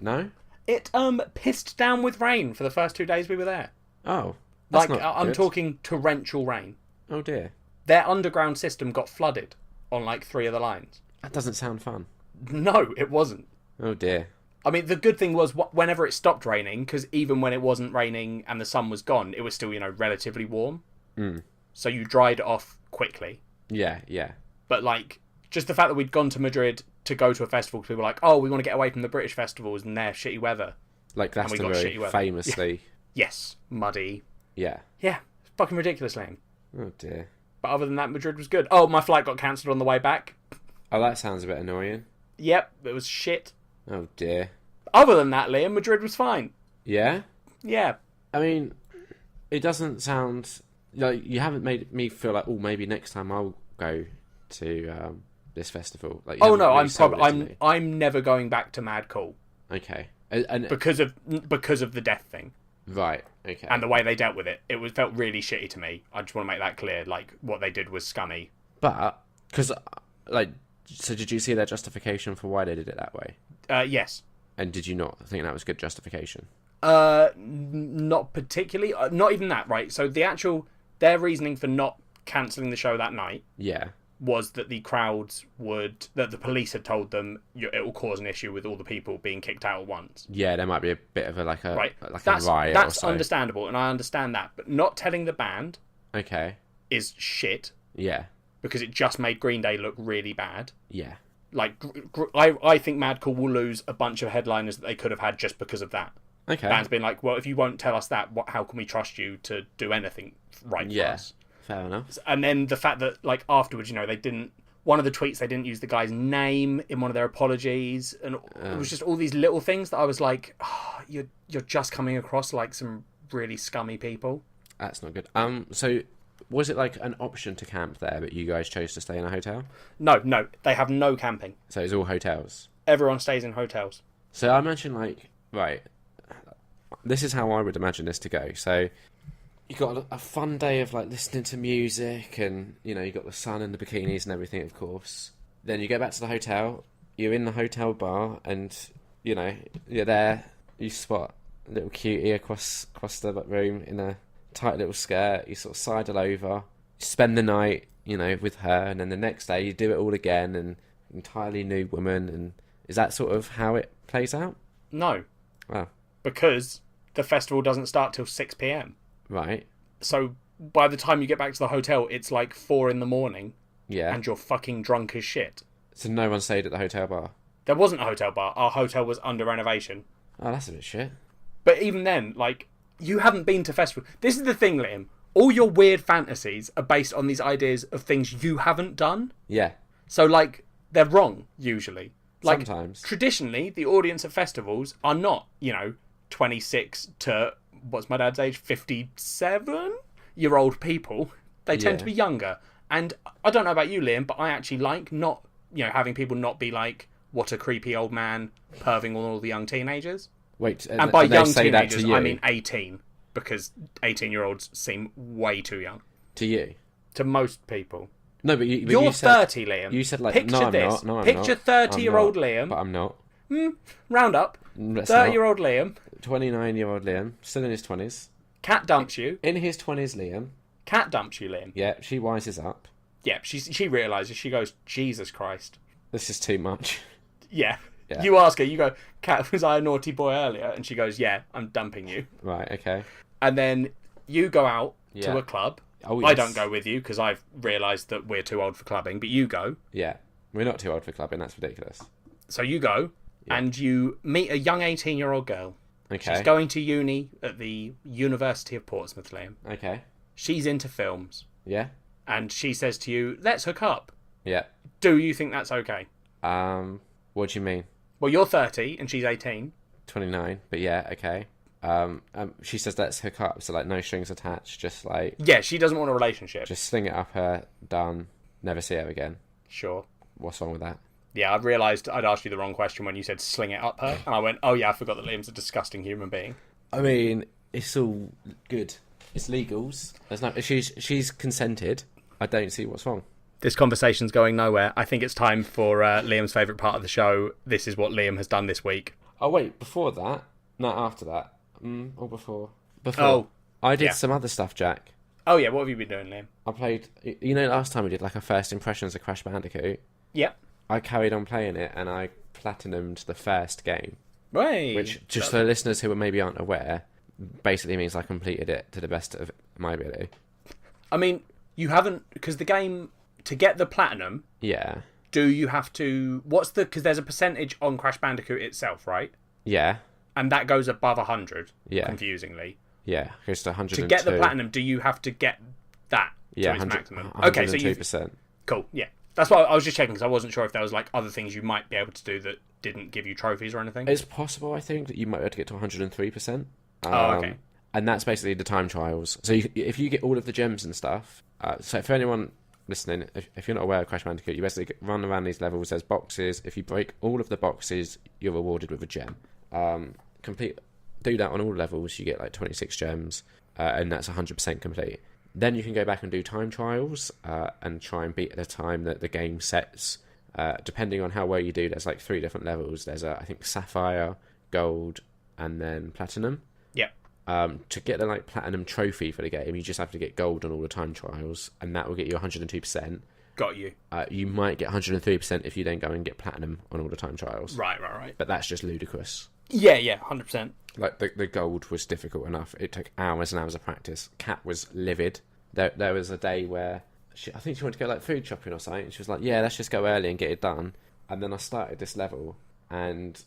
[SPEAKER 2] No?
[SPEAKER 1] It pissed down with rain for the first 2 days we were there.
[SPEAKER 2] Oh. That's
[SPEAKER 1] Like,
[SPEAKER 2] not
[SPEAKER 1] I'm
[SPEAKER 2] good.
[SPEAKER 1] talking torrential rain.
[SPEAKER 2] Oh dear.
[SPEAKER 1] Their underground system got flooded on like 3 of the lines.
[SPEAKER 2] That doesn't sound fun.
[SPEAKER 1] No, it wasn't.
[SPEAKER 2] Oh dear.
[SPEAKER 1] I mean, the good thing was whenever it stopped raining, because even when it wasn't raining and the sun was gone, it was still, relatively warm.
[SPEAKER 2] Mm.
[SPEAKER 1] So you dried it off quickly.
[SPEAKER 2] Yeah, yeah.
[SPEAKER 1] But, like, just the fact that we'd gone to Madrid to go to a festival, people were like, oh, we want to get away from the British festivals and their shitty weather.
[SPEAKER 2] Like
[SPEAKER 1] And we got shitty
[SPEAKER 2] Glastonbury,
[SPEAKER 1] weather.
[SPEAKER 2] famously.
[SPEAKER 1] Yes, muddy.
[SPEAKER 2] Yeah.
[SPEAKER 1] Yeah, it's fucking ridiculous, Liam.
[SPEAKER 2] Oh dear.
[SPEAKER 1] But other than that, Madrid was good. Oh, my flight got cancelled on the way back.
[SPEAKER 2] Oh, that sounds a bit annoying.
[SPEAKER 1] Yep, it was shit.
[SPEAKER 2] Oh dear.
[SPEAKER 1] Other than that, Liam, Madrid was fine.
[SPEAKER 2] Yeah?
[SPEAKER 1] Yeah.
[SPEAKER 2] I mean, it doesn't sound... Like, you haven't made me feel like, oh, maybe next time I'll go to this festival. Like, you
[SPEAKER 1] Oh
[SPEAKER 2] haven't
[SPEAKER 1] no,
[SPEAKER 2] really sold it to me.
[SPEAKER 1] I'm never going back to Mad Cool
[SPEAKER 2] Okay. And
[SPEAKER 1] because of the death thing
[SPEAKER 2] right, okay.
[SPEAKER 1] and the way they dealt with it. It felt really shitty to me. I just want to make that clear. Like, what they did was scummy.
[SPEAKER 2] But, because, like, so did you see their justification for why they did it that way?
[SPEAKER 1] Yes.
[SPEAKER 2] And did you not think that was good justification?
[SPEAKER 1] Not particularly. Not even that. Right. So their reasoning for not cancelling the show that night
[SPEAKER 2] Yeah.
[SPEAKER 1] was that the that the police had told them it will cause an issue with all the people being kicked out at once.
[SPEAKER 2] Yeah, there might be a bit of a
[SPEAKER 1] Right.
[SPEAKER 2] a riot
[SPEAKER 1] That's
[SPEAKER 2] or so.
[SPEAKER 1] understandable, and I understand that. But not telling the band
[SPEAKER 2] Okay.
[SPEAKER 1] is shit
[SPEAKER 2] Yeah.
[SPEAKER 1] because it just made Green Day look really bad.
[SPEAKER 2] Yeah.
[SPEAKER 1] Like, I think Mad Cool will lose a bunch of headliners that they could have had just because of that.
[SPEAKER 2] Okay.
[SPEAKER 1] Band's been like, well, if you won't tell us that, how can we trust you to do anything right for
[SPEAKER 2] Yeah.
[SPEAKER 1] us?
[SPEAKER 2] Fair enough.
[SPEAKER 1] And then the fact that, like, afterwards, they didn't... One of the tweets, they didn't use the guy's name in one of their apologies, and it was just all these little things that I was like, oh, you're just coming across like some really scummy people.
[SPEAKER 2] That's not good. So was it like an option to camp there, but you guys chose to stay in a hotel?
[SPEAKER 1] No, they have no camping.
[SPEAKER 2] So it's all hotels.
[SPEAKER 1] Everyone stays in hotels.
[SPEAKER 2] So I imagine, like, right, this is how I would imagine this to go. So you got a fun day of, like, listening to music, and you got the sun and the bikinis and everything, of course. Then you go back to the hotel. You're in the hotel bar, and you're there. You spot a little cutie across the room in a tight little skirt. You sort of sidle over, spend the night, with her, and then the next day you do it all again, and entirely new woman. And is that sort of how it plays out?
[SPEAKER 1] No.
[SPEAKER 2] Wow.
[SPEAKER 1] Because the festival doesn't start till 6 p.m.
[SPEAKER 2] Right.
[SPEAKER 1] So by the time you get back to the hotel, it's like 4 a.m.
[SPEAKER 2] Yeah.
[SPEAKER 1] and you're fucking drunk as shit.
[SPEAKER 2] So no one stayed at the hotel bar?
[SPEAKER 1] There wasn't a hotel bar. Our hotel was under renovation.
[SPEAKER 2] Oh, that's a bit shit.
[SPEAKER 1] But even then, like, you haven't been to festival. This is the thing, Liam. All your weird fantasies are based on these ideas of things you haven't done.
[SPEAKER 2] Yeah.
[SPEAKER 1] So, like, they're wrong, usually. Like,
[SPEAKER 2] Sometimes.
[SPEAKER 1] traditionally, the audience at festivals are not, 26 to, what's my dad's age, 57-year-old people. They tend to be younger. And I don't know about you, Liam, but I actually like not, having people not be like, what a creepy old man perving on all the young teenagers.
[SPEAKER 2] Wait,
[SPEAKER 1] And by
[SPEAKER 2] they
[SPEAKER 1] young
[SPEAKER 2] say that
[SPEAKER 1] teenagers,
[SPEAKER 2] to you?
[SPEAKER 1] I mean 18, because 18-year-olds seem way too young.
[SPEAKER 2] To you?
[SPEAKER 1] To most people.
[SPEAKER 2] No, but you
[SPEAKER 1] You're
[SPEAKER 2] you said,
[SPEAKER 1] 30, Liam.
[SPEAKER 2] You said, like,
[SPEAKER 1] Picture
[SPEAKER 2] no, I'm
[SPEAKER 1] this.
[SPEAKER 2] not. No, I'm
[SPEAKER 1] Picture
[SPEAKER 2] not.
[SPEAKER 1] 30-year-old
[SPEAKER 2] I'm not.
[SPEAKER 1] Liam.
[SPEAKER 2] But I'm not.
[SPEAKER 1] Round up.
[SPEAKER 2] Let's
[SPEAKER 1] 30-year-old Liam.
[SPEAKER 2] 29-year-old Liam, still in his 20s.
[SPEAKER 1] Cat dumps you.
[SPEAKER 2] In his 20s, Liam.
[SPEAKER 1] Cat dumps you, Liam.
[SPEAKER 2] Yeah, she wises up.
[SPEAKER 1] Yeah, she realises. She goes, Jesus Christ.
[SPEAKER 2] This is too much.
[SPEAKER 1] Yeah.
[SPEAKER 2] Yeah.
[SPEAKER 1] You ask her, you go, Cat, was I a naughty boy earlier? And she goes, yeah, I'm dumping you.
[SPEAKER 2] Right, okay.
[SPEAKER 1] And then you go out to
[SPEAKER 2] Yeah.
[SPEAKER 1] a club.
[SPEAKER 2] Oh,
[SPEAKER 1] I
[SPEAKER 2] yes.
[SPEAKER 1] don't go with you because I've realised that we're too old for clubbing, but you go.
[SPEAKER 2] Yeah. We're not too old for clubbing, that's ridiculous.
[SPEAKER 1] So you go, and you meet a young 18-year-old girl.
[SPEAKER 2] Okay.
[SPEAKER 1] She's going to uni at the University of Portsmouth, Liam.
[SPEAKER 2] Okay.
[SPEAKER 1] She's into films.
[SPEAKER 2] Yeah?
[SPEAKER 1] And she says to you, let's hook up.
[SPEAKER 2] Yeah.
[SPEAKER 1] Do you think that's okay?
[SPEAKER 2] What do you mean?
[SPEAKER 1] Well, you're 30 and she's 18.
[SPEAKER 2] 29, but yeah, okay. She says let's hook up, so like no strings attached, just like
[SPEAKER 1] Yeah, she doesn't want a relationship.
[SPEAKER 2] just sling it up her, done, never see her again.
[SPEAKER 1] Sure.
[SPEAKER 2] What's wrong with that?
[SPEAKER 1] Yeah, I realised I'd asked you the wrong question when you said sling it up her, and I went, oh yeah, I forgot that Liam's a disgusting human being.
[SPEAKER 2] I mean, it's all good. It's legals. There's no. She's consented. I don't see what's wrong.
[SPEAKER 1] This conversation's going nowhere. I think it's time for Liam's favourite part of the show. This is what Liam has done this week.
[SPEAKER 2] Oh wait, before that? No, after that. Or before? Before.
[SPEAKER 1] Oh,
[SPEAKER 2] I did
[SPEAKER 1] yeah.
[SPEAKER 2] some other stuff, Jack.
[SPEAKER 1] Oh yeah, what have you been doing, Liam?
[SPEAKER 2] I played. You know, last time we did like a first impressions of Crash Bandicoot.
[SPEAKER 1] Yep.
[SPEAKER 2] I carried on playing it and I platinumed the first game.
[SPEAKER 1] Right.
[SPEAKER 2] Which, just for listeners who maybe aren't aware, basically means I completed it to the best of my ability.
[SPEAKER 1] I mean, you haven't, because the game, to get the platinum,
[SPEAKER 2] Yeah.
[SPEAKER 1] do you have to, because there's a percentage on Crash Bandicoot itself, right?
[SPEAKER 2] Yeah.
[SPEAKER 1] And that goes above 100,
[SPEAKER 2] Yeah.
[SPEAKER 1] confusingly.
[SPEAKER 2] Yeah. Goes to 102.
[SPEAKER 1] To get the platinum, do you have to get that
[SPEAKER 2] Yeah,
[SPEAKER 1] to its
[SPEAKER 2] 100,
[SPEAKER 1] maximum?
[SPEAKER 2] 102%.
[SPEAKER 1] Okay, so you cool, yeah. That's why I was just checking, because I wasn't sure if there was like other things you might be able to do that didn't give you trophies or anything.
[SPEAKER 2] It's possible, I think, that you might be able to get to 103%.
[SPEAKER 1] Oh, okay.
[SPEAKER 2] And that's basically the time trials. So if you get all of the gems and stuff... so for anyone listening, if you're not aware of Crash Bandicoot, you basically run around these levels. There's boxes. If you break all of the boxes, you're rewarded with a gem. Do that on all levels, you get like 26 gems, and that's 100% complete. Then you can go back and do time trials and try and beat the time that the game sets. Depending on how well you do, there's like 3 different levels. There's I think Sapphire, Gold, and then Platinum.
[SPEAKER 1] Yeah.
[SPEAKER 2] To get the like Platinum trophy for the game, you just have to get Gold on all the time trials, and that will get you 102%.
[SPEAKER 1] Got you.
[SPEAKER 2] You might get 103% if you then go and get Platinum on all the time trials.
[SPEAKER 1] Right.
[SPEAKER 2] But that's just ludicrous.
[SPEAKER 1] Yeah, 100%.
[SPEAKER 2] Like the Gold was difficult enough. It took hours and hours of practice. Kat was livid. There was a day where I think she wanted to go like food shopping or something. And she was like, "Yeah, let's just go early and get it done." And then I started this level, and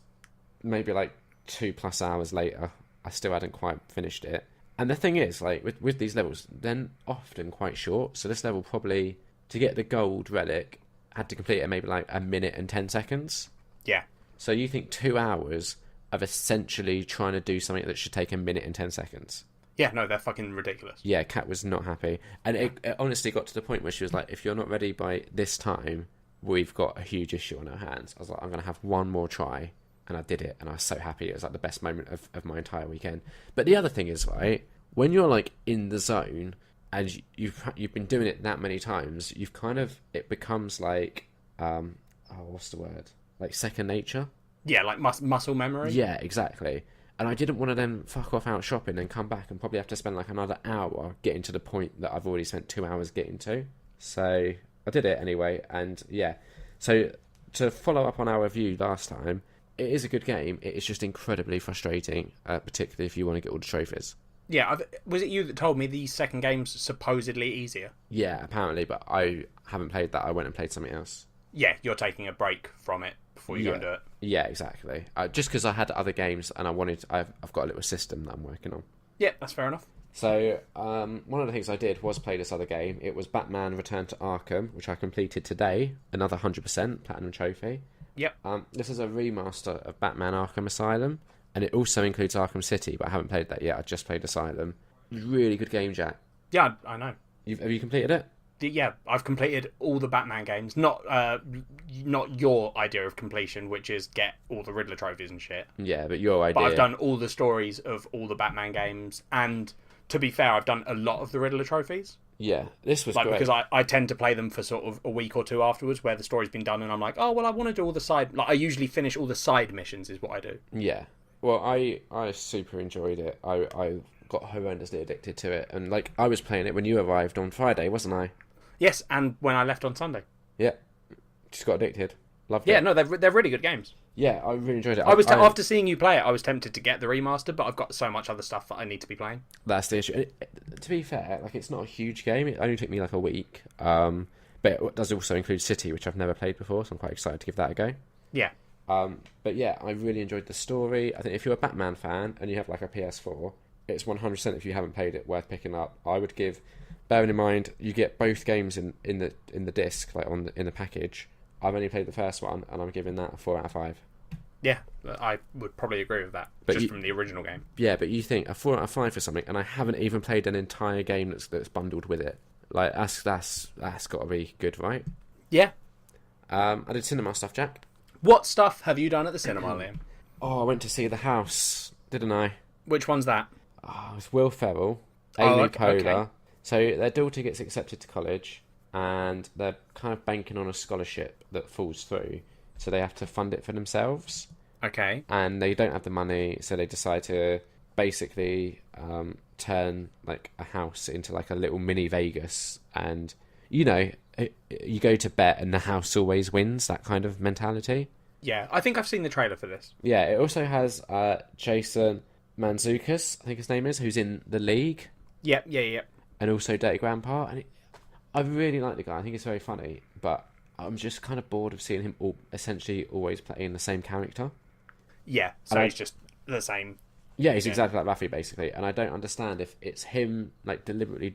[SPEAKER 2] maybe like 2+ hours later, I still hadn't quite finished it. And the thing is, like with these levels, they're often quite short. So this level probably, to get the Gold relic, had to complete it in maybe like 1 minute and 10 seconds.
[SPEAKER 1] Yeah.
[SPEAKER 2] So you think 2 hours of essentially trying to do something that should take 1 minute and 10 seconds.
[SPEAKER 1] Yeah, no, they're fucking ridiculous.
[SPEAKER 2] Yeah, Kat was not happy. And it honestly got to the point where she was like, if you're not ready by this time, we've got a huge issue on our hands. I was like, I'm going to have one more try. And I did it. And I was so happy. It was like the best moment of my entire weekend. But the other thing is, right, when you're like in the zone and you've been doing it that many times, it becomes like, what's the word? Like second nature.
[SPEAKER 1] Yeah, like muscle memory.
[SPEAKER 2] Yeah, exactly. And I didn't want to then fuck off out shopping and come back and probably have to spend like another hour getting to the point that I've already spent 2 hours getting to. So I did it anyway, and yeah. So to follow up on our review last time, it is a good game. It is just incredibly frustrating, particularly if you want to get all the trophies.
[SPEAKER 1] Yeah, was it you that told me the second game's supposedly easier?
[SPEAKER 2] Yeah, apparently, but I haven't played that. I went and played something else.
[SPEAKER 1] Yeah, you're taking a break from it before you go and do it.
[SPEAKER 2] Yeah, exactly. Just because I had other games and I've got a little system that I'm working on.
[SPEAKER 1] Yeah, that's fair enough.
[SPEAKER 2] So, one of the things I did was play this other game. It was Batman Return to Arkham, which I completed today. Another 100% Platinum Trophy.
[SPEAKER 1] Yep.
[SPEAKER 2] This is a remaster of Batman Arkham Asylum, and it also includes Arkham City, but I haven't played that yet. I just played Asylum. Really good game, Jack.
[SPEAKER 1] Yeah, I know.
[SPEAKER 2] Have you completed it?
[SPEAKER 1] Yeah, I've completed all the Batman games. Not your idea of completion, which is get all the Riddler trophies and shit.
[SPEAKER 2] Yeah, but your idea.
[SPEAKER 1] But I've done all the stories of all the Batman games, and to be fair, I've done a lot of the Riddler trophies.
[SPEAKER 2] Yeah, this was great.
[SPEAKER 1] Because I tend to play them for sort of a week or two afterwards, where the story's been done, and I'm like, oh well, I want to do all the side. Like I usually finish all the side missions, is what I do.
[SPEAKER 2] Yeah. Well, I super enjoyed it. I got horrendously addicted to it, and like I was playing it when you arrived on Friday, wasn't I?
[SPEAKER 1] Yes, and when I left on Sunday.
[SPEAKER 2] Yeah, just got addicted. Loved it.
[SPEAKER 1] Yeah, no, they're really good games.
[SPEAKER 2] Yeah, I really enjoyed it.
[SPEAKER 1] After seeing you play it, I was tempted to get the remaster, but I've got so much other stuff that I need to be playing.
[SPEAKER 2] That's the issue. To be fair, like it's not a huge game. It only took me like a week. But it does also include City, which I've never played before, so I'm quite excited to give that a go.
[SPEAKER 1] Yeah.
[SPEAKER 2] But yeah, I really enjoyed the story. I think if you're a Batman fan and you have like a PS4, it's 100%, if you haven't played it, worth picking up. I would give, bearing in mind you get both games in the disc, like in the package. I've only played the first one, and I'm giving that a 4 out of 5.
[SPEAKER 1] Yeah, I would probably agree with that,
[SPEAKER 2] But
[SPEAKER 1] just
[SPEAKER 2] you-
[SPEAKER 1] from the original game.
[SPEAKER 2] Yeah, but you think a 4 out of 5 for something, and I haven't even played an entire game that's bundled with it. Like that's got to be good, right?
[SPEAKER 1] Yeah.
[SPEAKER 2] I did cinema stuff, Jack.
[SPEAKER 1] What stuff have you done at the cinema, Liam?
[SPEAKER 2] Oh, I went to see The House, didn't I?
[SPEAKER 1] Which one's that?
[SPEAKER 2] Oh, it was Will Ferrell,
[SPEAKER 1] Oh,
[SPEAKER 2] Amy
[SPEAKER 1] okay.
[SPEAKER 2] Poehler. So their daughter gets accepted to college, and they're kind of banking on a scholarship that falls through, so they have to fund it for themselves.
[SPEAKER 1] Okay.
[SPEAKER 2] And they don't have the money, so they decide to basically turn like a house into like a little mini Vegas, and you go to bet and the house always wins, that kind of mentality.
[SPEAKER 1] Yeah, I think I've seen the trailer for this.
[SPEAKER 2] Yeah, it also has Jason Mantzoukas, I think his name is, who's in The League,
[SPEAKER 1] Yep.
[SPEAKER 2] and also Dirty Grandpa. And I really like the guy. I think he's very funny, but I'm just kind of bored of seeing him essentially always playing the same character.
[SPEAKER 1] Yeah, so
[SPEAKER 2] And
[SPEAKER 1] he's just the same.
[SPEAKER 2] Yeah, he's exactly like Rafi, basically. And I don't understand if it's him like deliberately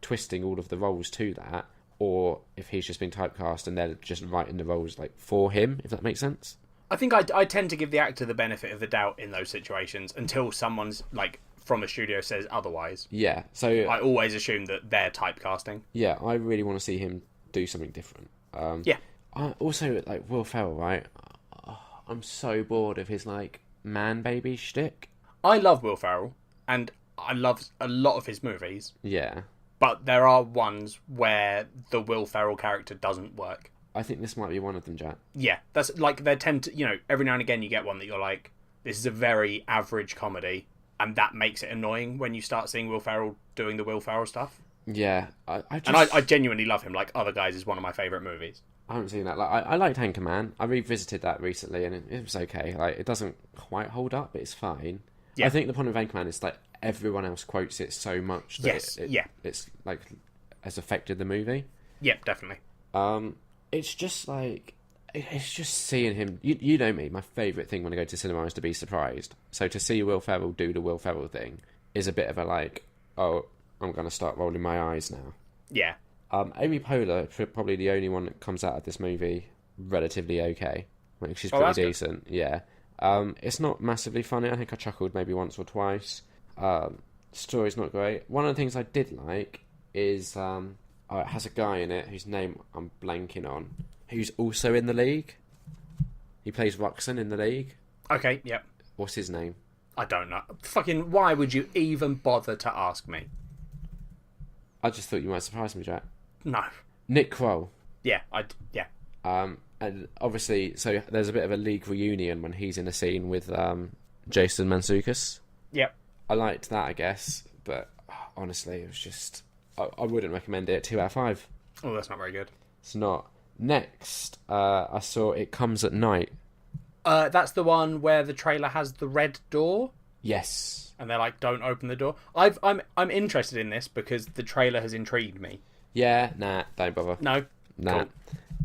[SPEAKER 2] twisting all of the roles to that, or if he's just been typecast and they're just writing the roles like for him, if that makes sense.
[SPEAKER 1] I think I tend to give the actor the benefit of the doubt in those situations until someone's like from a studio says otherwise.
[SPEAKER 2] Yeah, so
[SPEAKER 1] I always assume that they're typecasting.
[SPEAKER 2] yeah, I really want to see him do something different.
[SPEAKER 1] Yeah.
[SPEAKER 2] I also like Will Ferrell, right? I'm so bored of his like man baby shtick.
[SPEAKER 1] I love Will Ferrell, and I love a lot of his movies,
[SPEAKER 2] Yeah,
[SPEAKER 1] but there are ones where the Will Ferrell character doesn't work.
[SPEAKER 2] I think this might be one of them, Jack.
[SPEAKER 1] Yeah, that's like they tend to, every now and again you get one that you're like, this is a very average comedy, and that makes it annoying when you start seeing Will Ferrell doing the Will Ferrell stuff.
[SPEAKER 2] Yeah, I just...
[SPEAKER 1] And I genuinely love him. Like, Other Guys is one of my favourite movies.
[SPEAKER 2] I haven't seen that. Like, I liked Anchorman. I revisited that recently, and it was okay. Like, it doesn't quite hold up, but it's fine.
[SPEAKER 1] Yeah.
[SPEAKER 2] I think the point of Anchorman is like everyone else quotes it so much that
[SPEAKER 1] Yes, yeah.
[SPEAKER 2] it's like has affected the movie.
[SPEAKER 1] Yep, definitely.
[SPEAKER 2] It's just like it's just seeing him. You know me. My favourite thing when I go to cinema is to be surprised. So to see Will Ferrell do the Will Ferrell thing is a bit of a like, oh, I'm going to start rolling my eyes now.
[SPEAKER 1] Yeah.
[SPEAKER 2] Amy Poehler, probably the only one that comes out of this movie relatively okay. Like, she's
[SPEAKER 1] Oh,
[SPEAKER 2] pretty
[SPEAKER 1] that's good.
[SPEAKER 2] decent. Yeah. It's not massively funny. I think I chuckled maybe once or twice. Story's not great. One of the things I did like is it has a guy in it whose name I'm blanking on, who's also in The League. He plays Ruxin in The League.
[SPEAKER 1] Okay, yep.
[SPEAKER 2] What's his name?
[SPEAKER 1] I don't know. Fucking, why would you even bother to ask me?
[SPEAKER 2] I just thought you might surprise me, Jack.
[SPEAKER 1] No.
[SPEAKER 2] Nick Kroll.
[SPEAKER 1] Yeah, yeah.
[SPEAKER 2] And obviously, so there's a bit of a League reunion when he's in a scene with Jason Mantzoukas.
[SPEAKER 1] Yep.
[SPEAKER 2] I liked that, I guess, but honestly, it was just... I wouldn't recommend it. 2 out of 5.
[SPEAKER 1] Oh, that's not very good.
[SPEAKER 2] It's not. Next, I saw It Comes at Night.
[SPEAKER 1] That's the one where the trailer has the red door,
[SPEAKER 2] Yes.
[SPEAKER 1] and they're like, "Don't open the door." I'm interested in this because the trailer has intrigued me.
[SPEAKER 2] Yeah, nah, don't bother.
[SPEAKER 1] No,
[SPEAKER 2] Nah.
[SPEAKER 1] Cool.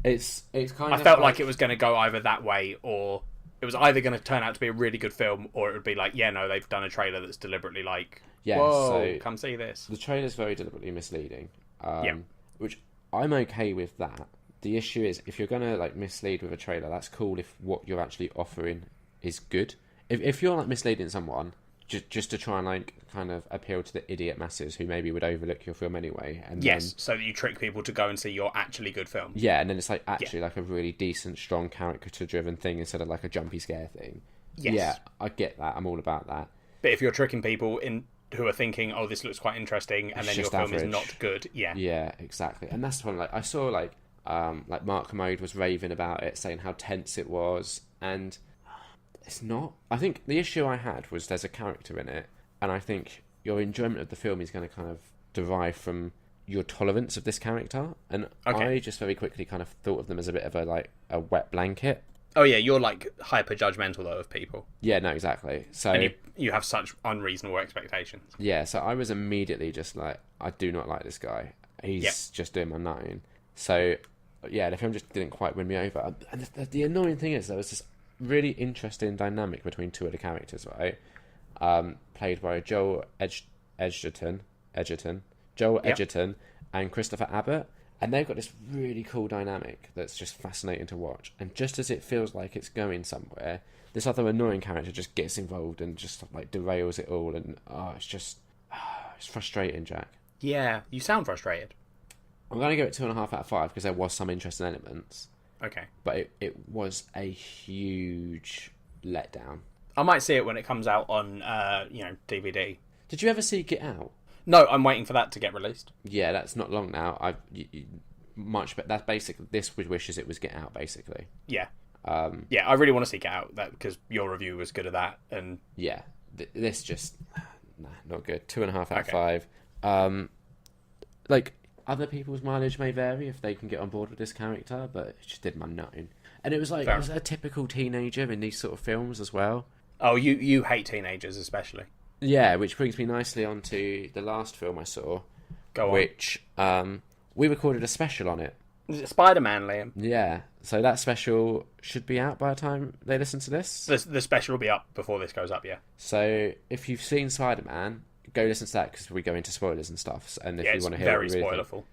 [SPEAKER 2] It's kind
[SPEAKER 1] I
[SPEAKER 2] of
[SPEAKER 1] felt like it was going to go either that way, or it was either going to turn out to be a really good film, or it would be like, yeah, no, they've done a trailer that's deliberately like,
[SPEAKER 2] Yeah,
[SPEAKER 1] whoa,
[SPEAKER 2] so
[SPEAKER 1] come see this.
[SPEAKER 2] the trailer's very deliberately misleading.
[SPEAKER 1] Yeah.
[SPEAKER 2] Which I'm okay with that. The issue is, if you're going to like mislead with a trailer, that's cool if what you're actually offering is good. If you're like misleading someone just to try and like kind of appeal to the idiot masses who maybe would overlook your film anyway, and
[SPEAKER 1] Yes,
[SPEAKER 2] then,
[SPEAKER 1] so that you trick people to go and see your actually good film.
[SPEAKER 2] yeah, and then it's like actually like a really decent, strong character-driven thing instead of like a jumpy scare thing.
[SPEAKER 1] Yes.
[SPEAKER 2] Yeah, I get that. I'm all about that.
[SPEAKER 1] But if you're tricking people who are thinking, oh, this looks quite interesting, and
[SPEAKER 2] It's
[SPEAKER 1] then your
[SPEAKER 2] just
[SPEAKER 1] film is
[SPEAKER 2] average.
[SPEAKER 1] not good, yeah.
[SPEAKER 2] Yeah, exactly. And that's the one. Like I saw like Mark Mode was raving about it, saying how tense it was, and it's not. I think the issue I had was there's a character in it, and I think your enjoyment of the film is going to kind of derive from your tolerance of this character. And
[SPEAKER 1] Okay.
[SPEAKER 2] I just very quickly kind of thought of them as a bit of a wet blanket.
[SPEAKER 1] Oh yeah, you're like hyper judgmental though of people,
[SPEAKER 2] Yeah, no, exactly. So
[SPEAKER 1] and you have such unreasonable expectations.
[SPEAKER 2] yeah, so I was immediately just like, I do not like this guy. He's
[SPEAKER 1] Yep.
[SPEAKER 2] just doing my nine. So yeah, the film just didn't quite win me over. And the annoying thing is there was this really interesting dynamic between two of the characters, right? Played by Joel Edgerton,
[SPEAKER 1] Yep.
[SPEAKER 2] and Christopher Abbott. And they've got this really cool dynamic that's just fascinating to watch. And just as it feels like it's going somewhere, this other annoying character just gets involved and just like derails it all. And it's frustrating, Jack.
[SPEAKER 1] Yeah, you sound frustrated.
[SPEAKER 2] I'm going to give it 2.5 out of 5 because there was some interesting elements.
[SPEAKER 1] Okay.
[SPEAKER 2] But it was a huge letdown.
[SPEAKER 1] I might see it when it comes out on, DVD.
[SPEAKER 2] Did you ever see Get Out?
[SPEAKER 1] No, I'm waiting for that to get released.
[SPEAKER 2] Yeah, that's not long now. Much, but that's basically this wishes it was Get Out, basically.
[SPEAKER 1] Yeah. Yeah, I really want to see Get Out that because your review was good at that, and
[SPEAKER 2] yeah, this just not good. 2.5 out of 5. Like other people's mileage may vary if they can get on board with this character, but it just did my nutting. And it was like, was a typical teenager in these sort of films as well.
[SPEAKER 1] Oh, you hate teenagers especially.
[SPEAKER 2] Yeah, which brings me nicely onto the last film I saw.
[SPEAKER 1] Go on.
[SPEAKER 2] Which we recorded a special on it.
[SPEAKER 1] Is it Spider-Man, Liam?
[SPEAKER 2] Yeah, so that special should be out by the time they listen to this.
[SPEAKER 1] The special will be up before this goes up, yeah.
[SPEAKER 2] So if you've seen Spider-Man, go listen to that because we go into spoilers and stuff. And if you want to hear
[SPEAKER 1] very
[SPEAKER 2] it, really
[SPEAKER 1] spoilerful.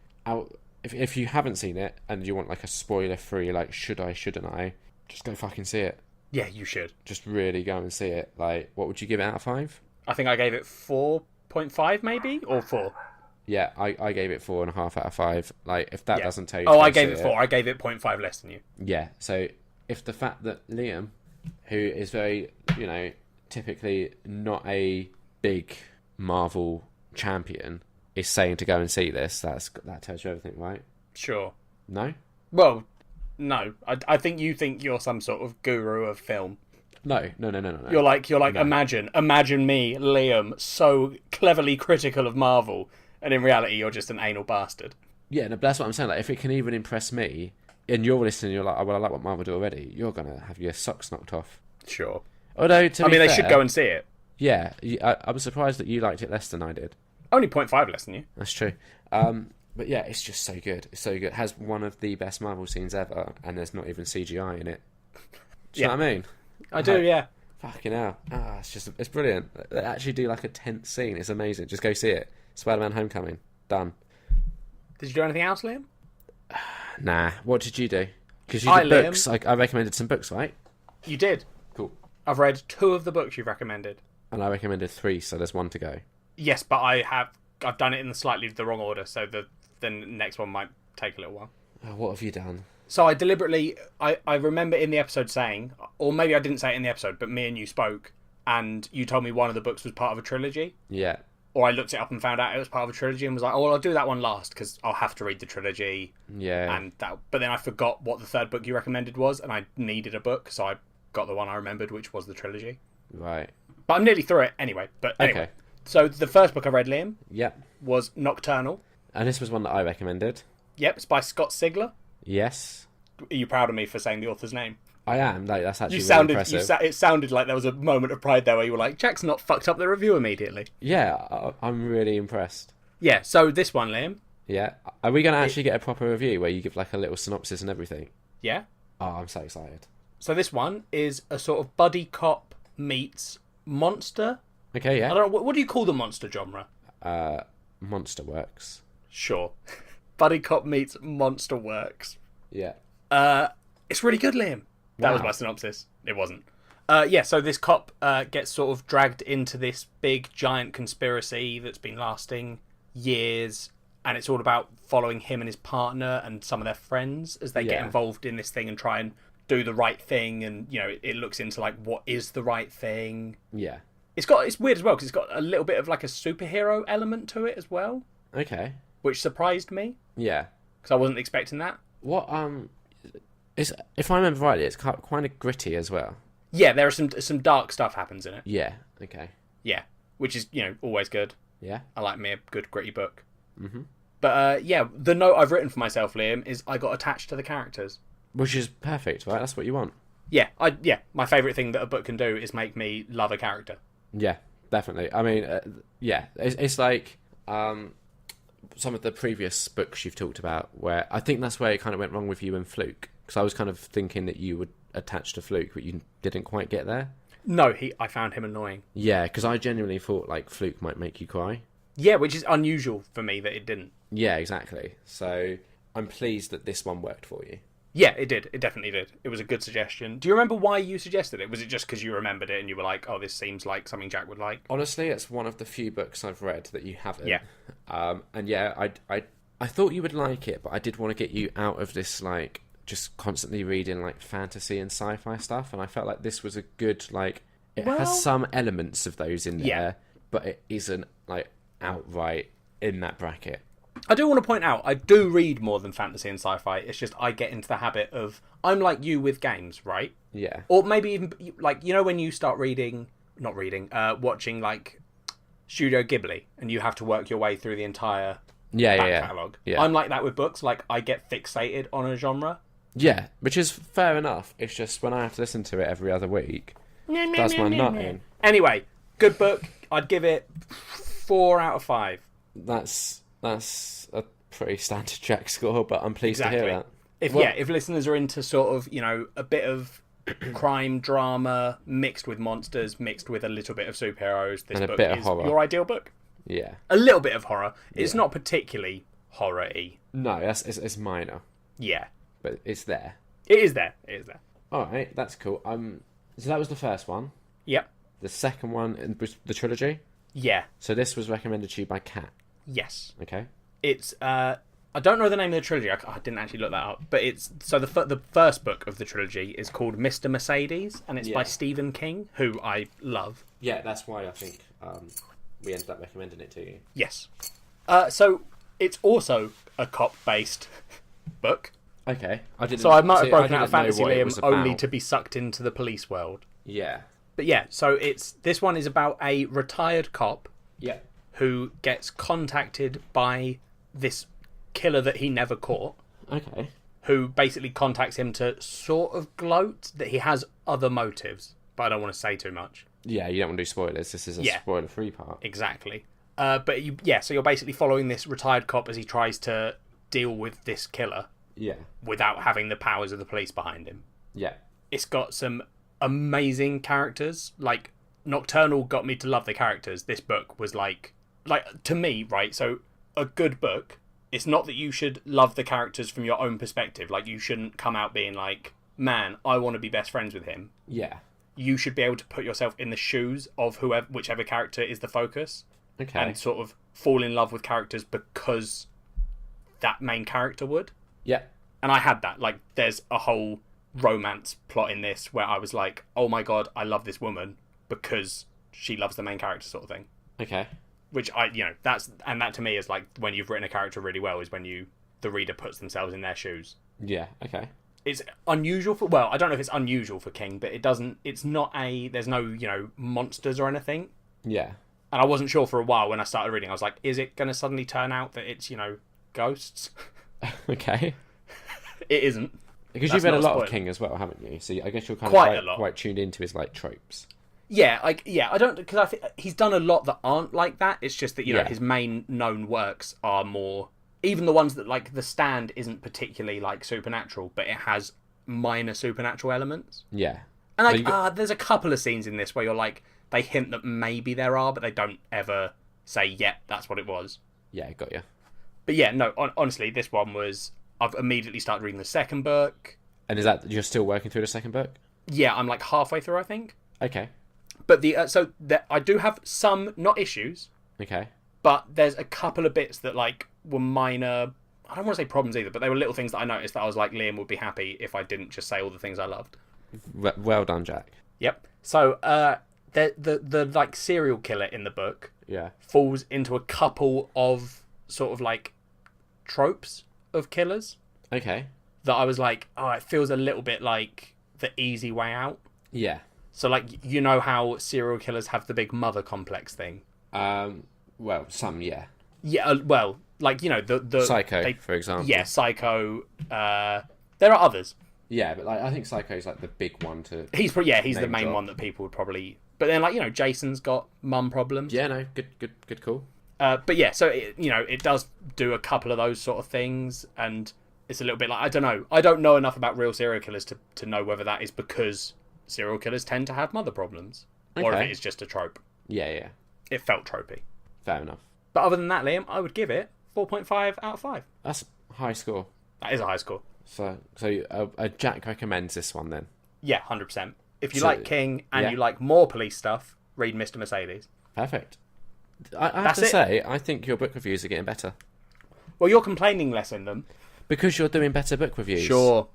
[SPEAKER 2] If you haven't seen it and you want like a spoiler-free, like should I, shouldn't I, just go fucking see it.
[SPEAKER 1] Yeah, you should.
[SPEAKER 2] Just really go and see it. Like, what would you give it out of 5?
[SPEAKER 1] I think I gave it 4.5 maybe, or 4.
[SPEAKER 2] Yeah, I gave it 4.5 out of 5. Like, if that doesn't tell you...
[SPEAKER 1] Oh, I gave it 4. I gave it 0.5 less than you.
[SPEAKER 2] Yeah, so if the fact that Liam, who is very, typically not a big Marvel champion, is saying to go and see this, that tells you everything, right?
[SPEAKER 1] Sure.
[SPEAKER 2] No?
[SPEAKER 1] Well, no. I think you think you're some sort of guru of film.
[SPEAKER 2] No.
[SPEAKER 1] You're like,
[SPEAKER 2] No.
[SPEAKER 1] imagine me, Liam, so cleverly critical of Marvel, and in reality, you're just an anal bastard.
[SPEAKER 2] Yeah, no, but that's what I'm saying. Like, if it can even impress me, and you're listening, you're like, oh, well, I like what Marvel do already, you're going to have your socks knocked off.
[SPEAKER 1] Sure.
[SPEAKER 2] Although, to be fair,
[SPEAKER 1] they should go and see it.
[SPEAKER 2] Yeah, I was surprised that you liked it less than I did.
[SPEAKER 1] Only 0.5 less than you.
[SPEAKER 2] That's true. But yeah, it's just so good. It's so good. It has one of the best Marvel scenes ever, and there's not even CGI in it. Do you know what I mean?
[SPEAKER 1] I do, yeah.
[SPEAKER 2] Fucking hell. It's brilliant. They actually do like a tense scene. It's amazing. Just go see it. Spider-Man Homecoming. Done.
[SPEAKER 1] Did you do anything else, Liam?
[SPEAKER 2] Nah. What did you do? Because you did books. I recommended some books, right?
[SPEAKER 1] You did.
[SPEAKER 2] Cool.
[SPEAKER 1] I've read 2 of the books you've recommended.
[SPEAKER 2] And I recommended 3, so there's 1 to go.
[SPEAKER 1] Yes, but I've done it in slightly the wrong order, so the next one might take a little while.
[SPEAKER 2] Oh, what have you done?
[SPEAKER 1] So I deliberately... I remember in the episode saying, or maybe I didn't say it in the episode, but me and you spoke, and you told me one of the books was part of a trilogy.
[SPEAKER 2] Yeah.
[SPEAKER 1] Or I looked it up and found out it was part of a trilogy and was like, oh, well, I'll do that one last because I'll have to read the trilogy.
[SPEAKER 2] Yeah.
[SPEAKER 1] But then I forgot what the 3rd book you recommended was, and I needed a book, so I got the one I remembered, which was the trilogy.
[SPEAKER 2] Right.
[SPEAKER 1] But I'm nearly through it anyway. But anyway.
[SPEAKER 2] Okay.
[SPEAKER 1] So the first book I read, Liam,
[SPEAKER 2] Yep.
[SPEAKER 1] was Nocturnal.
[SPEAKER 2] And this was one that I recommended.
[SPEAKER 1] Yep, it's by Scott Sigler.
[SPEAKER 2] Yes.
[SPEAKER 1] Are you proud of me for saying the author's name?
[SPEAKER 2] I am. No, that's actually really impressive.
[SPEAKER 1] It sounded like there was a moment of pride there where you were like, Jack's not fucked up the review immediately.
[SPEAKER 2] Yeah, I'm really impressed.
[SPEAKER 1] Yeah, so this one, Liam.
[SPEAKER 2] Yeah. Are we going to actually get a proper review where you give like a little synopsis and everything?
[SPEAKER 1] Yeah.
[SPEAKER 2] Oh, I'm so excited.
[SPEAKER 1] So this one is a sort of buddy cop meets monster.
[SPEAKER 2] Okay, yeah.
[SPEAKER 1] I don't know, what do you call the monster genre?
[SPEAKER 2] Monster Works.
[SPEAKER 1] Sure. Buddy cop meets Monster Works.
[SPEAKER 2] Yeah.
[SPEAKER 1] It's really good, Liam. That was my synopsis. It wasn't. So this cop gets sort of dragged into this big, giant conspiracy that's been lasting years, and it's all about following him and his partner and some of their friends as they get involved in this thing and try and do the right thing, and, it looks into, like, what is the right thing.
[SPEAKER 2] Yeah.
[SPEAKER 1] It's weird as well, because it's got a little bit of, like, a superhero element to it as well.
[SPEAKER 2] Okay.
[SPEAKER 1] Which surprised me.
[SPEAKER 2] Yeah.
[SPEAKER 1] Because I wasn't expecting that.
[SPEAKER 2] What, if I remember rightly, it's kind of gritty as well.
[SPEAKER 1] Yeah, there are some dark stuff happens in it.
[SPEAKER 2] Yeah, okay.
[SPEAKER 1] Yeah, which is, always good.
[SPEAKER 2] Yeah.
[SPEAKER 1] I like me a good gritty book.
[SPEAKER 2] Mm-hmm.
[SPEAKER 1] But, the note I've written for myself, Liam, is I got attached to the characters.
[SPEAKER 2] Which is perfect, right? That's what you want.
[SPEAKER 1] Yeah, my favourite thing that a book can do is make me love a character.
[SPEAKER 2] Yeah, definitely. I mean, it's like some of the previous books you've talked about, where I think that's where it kind of went wrong with you and Fluke, because I was kind of thinking that you would attach to Fluke, but you didn't quite get there.
[SPEAKER 1] No, I found him annoying.
[SPEAKER 2] Yeah, because I genuinely thought like Fluke might make you cry.
[SPEAKER 1] Yeah, which is unusual for me that it didn't.
[SPEAKER 2] Yeah, exactly. So I'm pleased that this one worked for you.
[SPEAKER 1] Yeah, it did. It definitely did. It was a good suggestion. Do you remember why you suggested it? Was it just because you remembered it and you were like, oh, this seems like something Jack would like?
[SPEAKER 2] Honestly, it's one of the few books I've read that you haven't.
[SPEAKER 1] Yeah.
[SPEAKER 2] And yeah, I thought you would like it, but I did want to get you out of this, like, just constantly reading, like, fantasy and sci-fi stuff, and I felt like this was a good, like, it has some elements of those in there, but it isn't, like, outright in that bracket.
[SPEAKER 1] I do want to point out, I do read more than fantasy and sci-fi. It's just I get into the habit of, I'm like you with games, right?
[SPEAKER 2] Yeah.
[SPEAKER 1] Or maybe even, like, you know when you start watching, like, Studio Ghibli, and you have to work your way through the entire back catalogue.
[SPEAKER 2] Yeah.
[SPEAKER 1] I'm like that with books. Like, I get fixated on a genre.
[SPEAKER 2] Yeah, which is fair enough. It's just when I have to listen to it every other week, that's my nut in.
[SPEAKER 1] Anyway, good book. I'd give it 4 out of 5.
[SPEAKER 2] That's a pretty standard Jack score, but I'm pleased to hear that.
[SPEAKER 1] If listeners are into sort of, you know, a bit of crime drama mixed with monsters, mixed with a little bit of superheroes, this book is your ideal book.
[SPEAKER 2] Yeah.
[SPEAKER 1] A little bit of horror. It's not particularly horror-y.
[SPEAKER 2] No, it's minor.
[SPEAKER 1] Yeah.
[SPEAKER 2] But it's there.
[SPEAKER 1] It is there.
[SPEAKER 2] Alright, that's cool. So that was the first one.
[SPEAKER 1] Yep.
[SPEAKER 2] The second one was the trilogy?
[SPEAKER 1] Yeah.
[SPEAKER 2] So this was recommended to you by Kat.
[SPEAKER 1] Yes.
[SPEAKER 2] Okay.
[SPEAKER 1] It's I don't know the name of the trilogy. I didn't actually look that up. But it's so the first book of the trilogy is called Mr. Mercedes, and it's by Stephen King, who I love.
[SPEAKER 2] Yeah, that's why I think we ended up recommending it to you.
[SPEAKER 1] Yes. So it's also a cop-based book.
[SPEAKER 2] Okay.
[SPEAKER 1] So I might have broken out of fantasy, Liam, only to be sucked into the police world.
[SPEAKER 2] Yeah.
[SPEAKER 1] But yeah, so this one is about a retired cop.
[SPEAKER 2] Yeah.
[SPEAKER 1] Who gets contacted by this killer that he never caught.
[SPEAKER 2] Okay.
[SPEAKER 1] Who basically contacts him to sort of gloat that he has other motives, but I don't want to say too much.
[SPEAKER 2] Yeah, you don't want to do spoilers. This is a spoiler-free part.
[SPEAKER 1] Exactly. So you're basically following this retired cop as he tries to deal with this killer.
[SPEAKER 2] Yeah.
[SPEAKER 1] Without having the powers of the police behind him.
[SPEAKER 2] Yeah.
[SPEAKER 1] It's got some amazing characters. Like, Nocturnal got me to love the characters. This book was like to me, right? So a good book, it's not that you should love the characters from your own perspective. Like, you shouldn't come out being like, man, I want to be best friends with him.
[SPEAKER 2] Yeah.
[SPEAKER 1] You should be able to put yourself in the shoes of whichever character is the focus.
[SPEAKER 2] Okay.
[SPEAKER 1] And sort of fall in love with characters because that main character would.
[SPEAKER 2] Yeah.
[SPEAKER 1] And I had that. Like, there's a whole romance plot in this where I was like, oh my god, I love this woman because she loves the main character, sort of thing.
[SPEAKER 2] Okay.
[SPEAKER 1] Which that to me is like when you've written a character really well is when the reader puts themselves in their shoes.
[SPEAKER 2] Yeah. Okay.
[SPEAKER 1] It's unusual I don't know if it's unusual for King, but there's no, monsters or anything.
[SPEAKER 2] Yeah.
[SPEAKER 1] And I wasn't sure for a while when I started reading. I was like, is it going to suddenly turn out that it's, ghosts?
[SPEAKER 2] Okay.
[SPEAKER 1] It isn't.
[SPEAKER 2] Because you've read a lot of King as well, haven't you? So I guess you're kind of quite tuned into his like tropes.
[SPEAKER 1] Yeah, I don't, because I think he's done a lot that aren't like that. It's just that his main known works are more, even the ones that like The Stand isn't particularly like supernatural, but it has minor supernatural elements.
[SPEAKER 2] Yeah,
[SPEAKER 1] and like there's a couple of scenes in this where you're like, they hint that maybe there are, but they don't ever say, yeah, that's what it was.
[SPEAKER 2] Yeah, got you.
[SPEAKER 1] But yeah, no, honestly, this one was. I've immediately started reading the second book.
[SPEAKER 2] And is that you're still working through the second book?
[SPEAKER 1] Yeah, I'm like halfway through, I think.
[SPEAKER 2] Okay.
[SPEAKER 1] But I do have some, not issues.
[SPEAKER 2] Okay.
[SPEAKER 1] But there's a couple of bits that like were minor. I don't want to say problems either, but they were little things that I noticed that I was like, Liam would be happy if I didn't just say all the things I loved.
[SPEAKER 2] Well done, Jack.
[SPEAKER 1] Yep. So the like serial killer in the book falls into a couple of sort of like tropes of killers.
[SPEAKER 2] Okay.
[SPEAKER 1] That I was like, oh, it feels a little bit like the easy way out.
[SPEAKER 2] Yeah.
[SPEAKER 1] So like, you know how serial killers have the big mother complex thing?
[SPEAKER 2] Well, some, yeah.
[SPEAKER 1] Yeah, well, like, the
[SPEAKER 2] Psycho, for example.
[SPEAKER 1] Yeah, Psycho. There are others.
[SPEAKER 2] Yeah, but like I think Psycho's like the big one to.
[SPEAKER 1] He's the main one that people would probably. But then like Jason's got mum problems.
[SPEAKER 2] Yeah, no, good call.
[SPEAKER 1] But yeah, so it does do a couple of those sort of things, and it's a little bit like I don't know. I don't know enough about real serial killers to know whether that is because serial killers tend to have mother problems, or if it is just a trope.
[SPEAKER 2] Yeah.
[SPEAKER 1] It felt tropey.
[SPEAKER 2] Fair enough.
[SPEAKER 1] But other than that, Liam, I would give it 4.5 out of 5.
[SPEAKER 2] That's a high score.
[SPEAKER 1] That is a high score.
[SPEAKER 2] So Jack recommends this one then.
[SPEAKER 1] Yeah, 100%. If you
[SPEAKER 2] So,
[SPEAKER 1] like King and
[SPEAKER 2] yeah.
[SPEAKER 1] you like more police stuff, read Mr. Mercedes.
[SPEAKER 2] Perfect. I have to say, I think your book reviews are getting better.
[SPEAKER 1] Well, you're complaining less in them.
[SPEAKER 2] Because you're doing better book reviews.
[SPEAKER 1] Sure.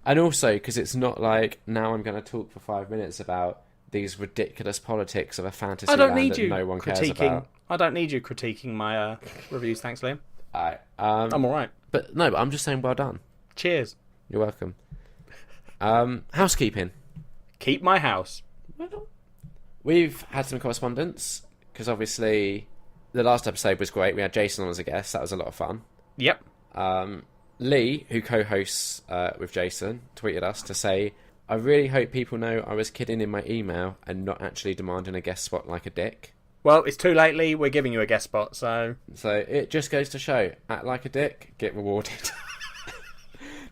[SPEAKER 2] And also, because it's not like, now I'm going to talk for 5 minutes about these ridiculous politics of a fantasy land that no one cares about.
[SPEAKER 1] I don't need you critiquing my reviews, thanks, Liam.
[SPEAKER 2] I'm
[SPEAKER 1] alright.
[SPEAKER 2] But no, I'm just saying well done.
[SPEAKER 1] Cheers.
[SPEAKER 2] You're welcome. Housekeeping.
[SPEAKER 1] Keep my house.
[SPEAKER 2] We've had some correspondence, because obviously the last episode was great. We had Jason on as a guest. That was a lot of fun.
[SPEAKER 1] Yep.
[SPEAKER 2] Lee, who co-hosts with Jason, tweeted us to say, I really hope people know I was kidding in my email and not actually demanding a guest spot like a dick.
[SPEAKER 1] Well, it's too late, Lee. We're giving you a guest spot, so...
[SPEAKER 2] So it just goes to show, act like a dick, get rewarded.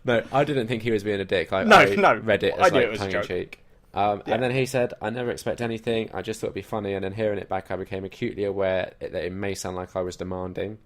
[SPEAKER 2] No, I didn't think he was being a dick. I read it as like tongue-in-cheek. And then he said, I never expect anything. I just thought it'd be funny. And then hearing it back, I became acutely aware that it may sound like I was demanding.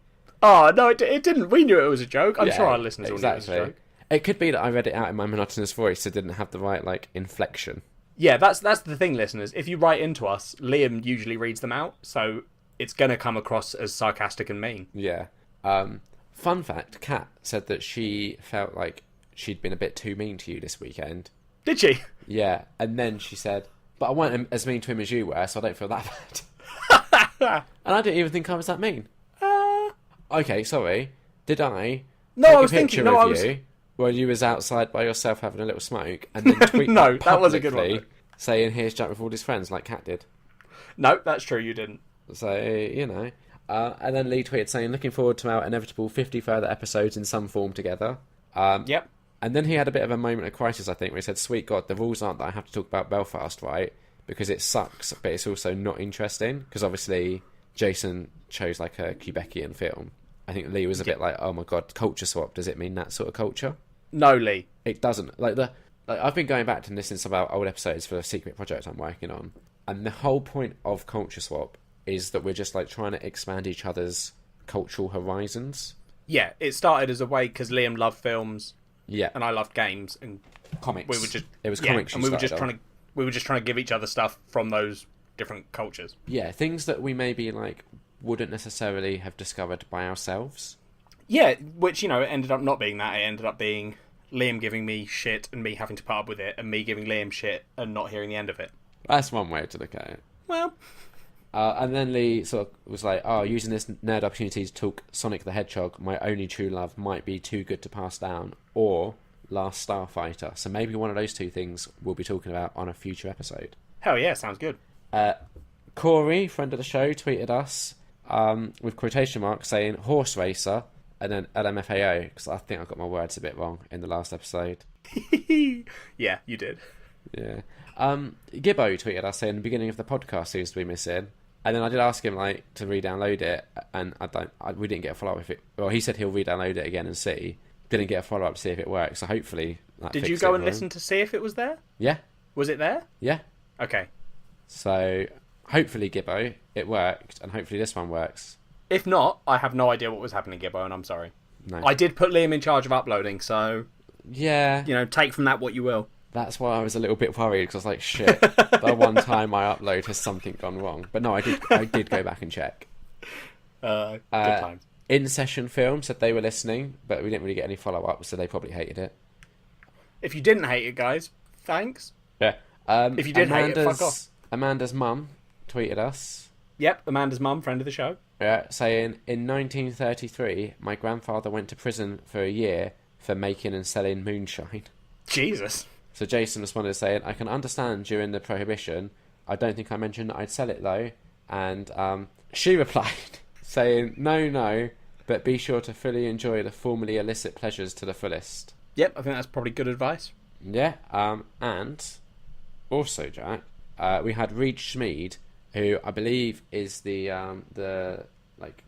[SPEAKER 1] Oh, no, it didn't. We knew it was a joke. I'm sure our listeners all knew it was a joke.
[SPEAKER 2] It could be that I read it out in my monotonous voice. It didn't have the right, inflection.
[SPEAKER 1] Yeah, that's the thing, listeners. If you write into us, Liam usually reads them out, so it's going to come across as sarcastic and mean.
[SPEAKER 2] Yeah. Fun fact, Kat said that she felt like she'd been a bit too mean to you this weekend.
[SPEAKER 1] Did she?
[SPEAKER 2] Yeah, and then she said, but I weren't as mean to him as you were, so I don't feel that bad. And I didn't even think I was that mean. Okay, sorry. Did I
[SPEAKER 1] I was
[SPEAKER 2] take a picture
[SPEAKER 1] thinking,
[SPEAKER 2] of you when you was outside by yourself having a little smoke and then tweet
[SPEAKER 1] No, that was a good one,
[SPEAKER 2] publicly saying, here's Jack with all his friends, like Kat did?
[SPEAKER 1] No, that's true, you didn't.
[SPEAKER 2] So, you know. And then Lee tweeted saying, looking forward to our inevitable 50 further episodes in some form together.
[SPEAKER 1] Yep.
[SPEAKER 2] And then he had a bit of a moment of crisis, I think, where he said, sweet God, the rules aren't that I have to talk about Belfast, right? Because it sucks, but it's also not interesting. Because obviously Jason chose like a Quebecian film. I think Lee was a bit like, oh my God, culture swap, does it mean that sort of culture?
[SPEAKER 1] No, Lee.
[SPEAKER 2] It doesn't. I've been going back to listening to some of our old episodes for a secret project I'm working on. And the whole point of culture swap is that we're just trying to expand each other's cultural horizons.
[SPEAKER 1] Yeah, it started as a way because Liam loved films.
[SPEAKER 2] Yeah.
[SPEAKER 1] And I loved games and
[SPEAKER 2] comics.
[SPEAKER 1] It was comics. And we were just trying to give each other stuff from those different cultures.
[SPEAKER 2] Yeah, things that we maybe wouldn't necessarily have discovered by ourselves.
[SPEAKER 1] Yeah, which, it ended up not being that. It ended up being Liam giving me shit and me having to put up with it, and me giving Liam shit and not hearing the end of it.
[SPEAKER 2] That's one way to look at it.
[SPEAKER 1] Well.
[SPEAKER 2] And then Lee sort of was like, using this nerd opportunity to talk Sonic the Hedgehog, my only true love might be too good to pass down, or Last Starfighter. So maybe one of those two things we'll be talking about on a future episode.
[SPEAKER 1] Hell yeah, sounds good.
[SPEAKER 2] Corey, friend of the show, tweeted us with quotation marks saying horse racer and then LMFAO, because I think I got my words a bit wrong in the last episode.
[SPEAKER 1] Yeah, you did.
[SPEAKER 2] Yeah. Gibbo tweeted us saying the beginning of the podcast seems to be missing. And then I did ask him to re-download it, and we didn't get a follow-up if it. Well, he said he'll re-download it again and see. Didn't get a follow-up to see if it works. So hopefully,
[SPEAKER 1] did you go and listen to see if it was there?
[SPEAKER 2] Yeah.
[SPEAKER 1] Was it there?
[SPEAKER 2] Yeah.
[SPEAKER 1] Okay.
[SPEAKER 2] So hopefully, Gibbo, it worked, and hopefully this one works.
[SPEAKER 1] If not, I have no idea what was happening, Gibbo, and I'm sorry.
[SPEAKER 2] No.
[SPEAKER 1] I did put Liam in charge of uploading, so
[SPEAKER 2] yeah,
[SPEAKER 1] take from that what you will.
[SPEAKER 2] That's why I was a little bit worried, because I was like, shit, the one time I upload has something gone wrong. But no, I did go back and check.
[SPEAKER 1] Good times.
[SPEAKER 2] In Session Film said they were listening, but we didn't really get any follow-up, so they probably hated it.
[SPEAKER 1] If you didn't hate it, guys, thanks.
[SPEAKER 2] Yeah.
[SPEAKER 1] If you did hate it, fuck off.
[SPEAKER 2] Amanda's mum tweeted us.
[SPEAKER 1] Yep, Amanda's mum, friend of the show.
[SPEAKER 2] Yeah, saying, in 1933, my grandfather went to prison for a year for making and selling moonshine.
[SPEAKER 1] Jesus.
[SPEAKER 2] So Jason responded saying, I can understand during the prohibition. I don't think I mentioned that I'd sell it though. And she replied saying, no, but be sure to fully enjoy the formerly illicit pleasures to the fullest.
[SPEAKER 1] Yep, I think that's probably good advice.
[SPEAKER 2] Yeah, and also, Jack, we had Reed Schmeed, who I believe is the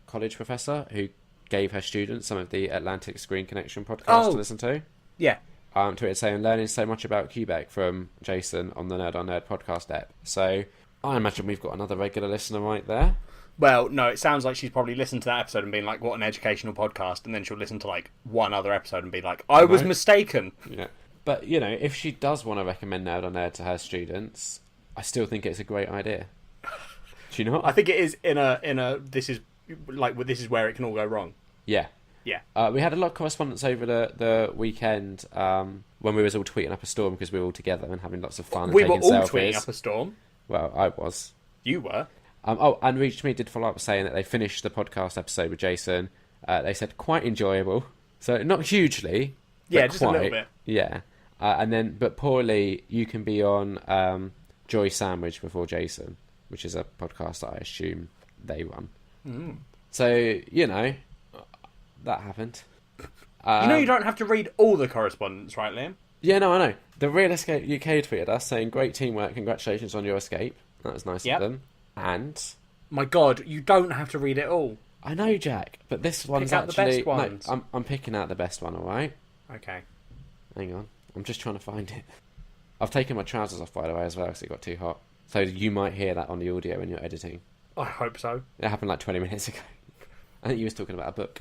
[SPEAKER 2] college professor who gave her students some of the Atlantic Screen Connection podcasts to listen to.
[SPEAKER 1] Yeah.
[SPEAKER 2] Tweeted saying, learning so much about Quebec from Jason on the Nerd on Nerd podcast app. So I imagine we've got another regular listener right there.
[SPEAKER 1] Well, no, it sounds like she's probably listened to that episode and been like, what an educational podcast, and then she'll listen to like one other episode and be like, I was mistaken.
[SPEAKER 2] Yeah. But, you know, if she does want to recommend Nerd on Nerd to her students, I still think it's a great idea. Do you know what?
[SPEAKER 1] I think it is in a this is where it can all go wrong.
[SPEAKER 2] Yeah.
[SPEAKER 1] Yeah.
[SPEAKER 2] We had a lot of correspondence over the weekend when we was all tweeting up a storm because we were all together and having lots of fun.
[SPEAKER 1] We
[SPEAKER 2] and
[SPEAKER 1] were
[SPEAKER 2] taking
[SPEAKER 1] all
[SPEAKER 2] selfies.
[SPEAKER 1] tweeting up a storm.
[SPEAKER 2] Well, I was.
[SPEAKER 1] You were.
[SPEAKER 2] And Reach Me did follow up saying that they finished the podcast episode with Jason. They said quite enjoyable. So not hugely.
[SPEAKER 1] Yeah,
[SPEAKER 2] but
[SPEAKER 1] just a little bit.
[SPEAKER 2] Yeah. But poorly, you can be on Joy Sandwich before Jason, which is a podcast that I assume they run.
[SPEAKER 1] Mm.
[SPEAKER 2] So, you know, that happened.
[SPEAKER 1] You don't have to read all the correspondence, right, Liam?
[SPEAKER 2] Yeah, no, I know. The Real Escape UK tweeted us saying, great teamwork, congratulations on your escape. That was nice of them. And...
[SPEAKER 1] My God, you don't have to read it all.
[SPEAKER 2] I know, Jack, but this one's
[SPEAKER 1] Pick out
[SPEAKER 2] actually...
[SPEAKER 1] the best ones.
[SPEAKER 2] No, I'm picking out the best one, alright?
[SPEAKER 1] Okay.
[SPEAKER 2] Hang on. I'm just trying to find it. I've taken my trousers off, by the way, as well, because it got too hot. So you might hear that on the audio when you're editing.
[SPEAKER 1] I hope so.
[SPEAKER 2] It happened like 20 minutes ago. I think you was talking about a book.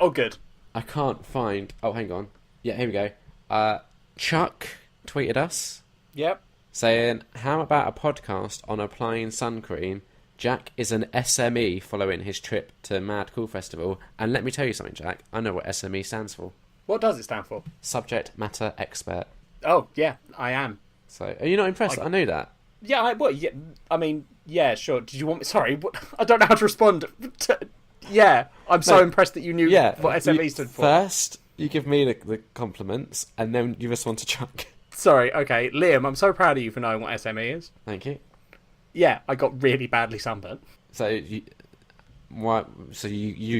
[SPEAKER 1] Oh, good.
[SPEAKER 2] I can't find... Oh, hang on. Yeah, here we go. Chuck tweeted us
[SPEAKER 1] Yep.
[SPEAKER 2] saying, how about a podcast on applying sun cream? Jack is an SME following his trip to Mad Cool Festival. And let me tell you something, Jack. I know what SME stands for.
[SPEAKER 1] What does it stand for?
[SPEAKER 2] Subject Matter Expert.
[SPEAKER 1] Oh, yeah, I am.
[SPEAKER 2] So, are you not impressed? I knew that.
[SPEAKER 1] Yeah, yeah, I mean, yeah, sure. Did you want me... Sorry, I don't know how to respond. Yeah, I'm so impressed that you knew what SME stood for.
[SPEAKER 2] First, you give me the compliments, and then you respond to Chuck.
[SPEAKER 1] Sorry, okay. Liam, I'm so proud of you for knowing what SME is.
[SPEAKER 2] Thank you.
[SPEAKER 1] Yeah, I got really badly sunburnt.
[SPEAKER 2] So, you're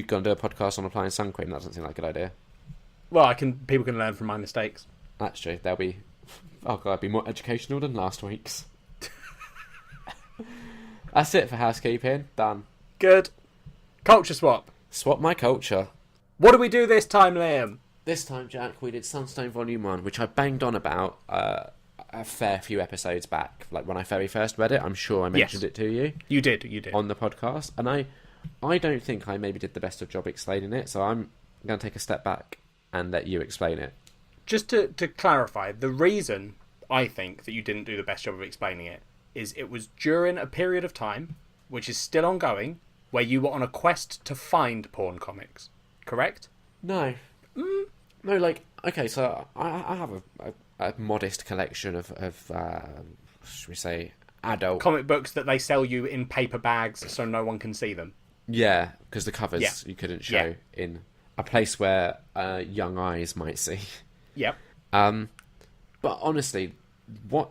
[SPEAKER 2] going to do a podcast on applying sun cream? That doesn't seem like a good idea.
[SPEAKER 1] Well, people can learn from my mistakes.
[SPEAKER 2] That's true. They'll be... Oh, God, be more educational than last week's. That's it for housekeeping. Done.
[SPEAKER 1] Good. Culture swap.
[SPEAKER 2] Swap my culture.
[SPEAKER 1] What do we do this time, Liam?
[SPEAKER 2] This time, Jack, we did Sunstone Volume 1, which I banged on about a fair few episodes back. Like, when I very first read it, I'm sure I mentioned it to you.
[SPEAKER 1] You did.
[SPEAKER 2] On the podcast. And I don't think I maybe did the best of job explaining it, so I'm going to take a step back and let you explain it.
[SPEAKER 1] Just to clarify, the reason I think that you didn't do the best job of explaining it is it was during a period of time, which is still ongoing, where you were on a quest to find porn comics. Correct?
[SPEAKER 2] No. No, like, okay, so I have a modest collection of should we say, adult...
[SPEAKER 1] comic books that they sell you in paper bags so no one can see them.
[SPEAKER 2] Yeah, because the covers you couldn't show in a place where young eyes might see.
[SPEAKER 1] Yep.
[SPEAKER 2] But honestly,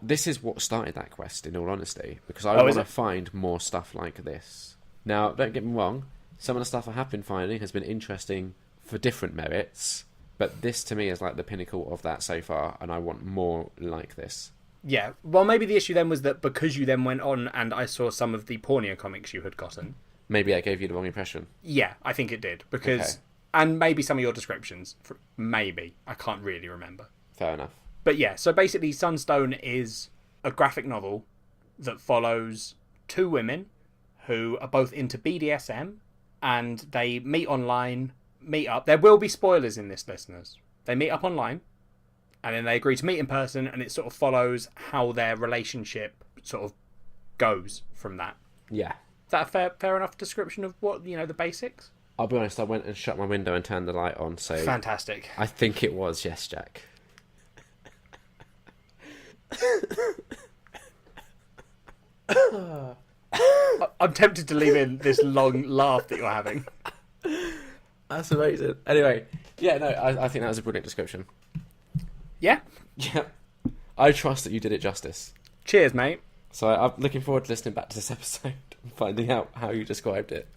[SPEAKER 2] this is what started that quest, in all honesty, because I want to find more stuff like this. Now, don't get me wrong, some of the stuff I have been finding has been interesting for different merits, but this to me is like the pinnacle of that so far, and I want more like this.
[SPEAKER 1] Yeah, well, maybe the issue then was that because you then went on and I saw some of the pornier comics you had gotten.
[SPEAKER 2] Maybe I gave you the wrong impression.
[SPEAKER 1] Yeah, I think it did, because... Okay. And maybe some of your descriptions. Maybe. I can't really remember.
[SPEAKER 2] Fair enough.
[SPEAKER 1] But yeah, so basically Sunstone is a graphic novel that follows two women who are both into BDSM, and they meet online, meet up. There will be spoilers in this, listeners. They meet up online, and then they agree to meet in person, and it sort of follows how their relationship sort of goes from that.
[SPEAKER 2] Yeah.
[SPEAKER 1] Is that a fair enough description of what, the basics?
[SPEAKER 2] I'll be honest, I went and shut my window and turned the light on, so...
[SPEAKER 1] Fantastic.
[SPEAKER 2] I think it was, yes, Jack.
[SPEAKER 1] I'm tempted to leave in this long laugh that you're having.
[SPEAKER 2] That's amazing. Anyway, yeah, no, I think that was a brilliant description.
[SPEAKER 1] Yeah?
[SPEAKER 2] Yeah. I trust that you did it justice.
[SPEAKER 1] Cheers, mate.
[SPEAKER 2] So I'm looking forward to listening back to this episode and finding out how you described it.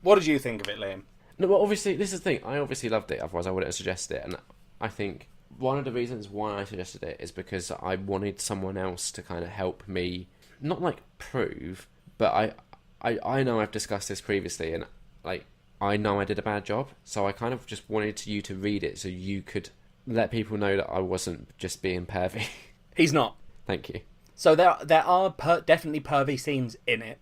[SPEAKER 1] What did you think of it, Liam?
[SPEAKER 2] No, well, obviously, this is the thing. I obviously loved it, otherwise I wouldn't have suggested it. And I think one of the reasons why I suggested it is because I wanted someone else to kind of help me, not like prove, but I know I've discussed this previously, and like I know I did a bad job, so I kind of just wanted you to read it so you could let people know that I wasn't just being pervy.
[SPEAKER 1] He's not.
[SPEAKER 2] Thank you.
[SPEAKER 1] So there are definitely pervy scenes in it.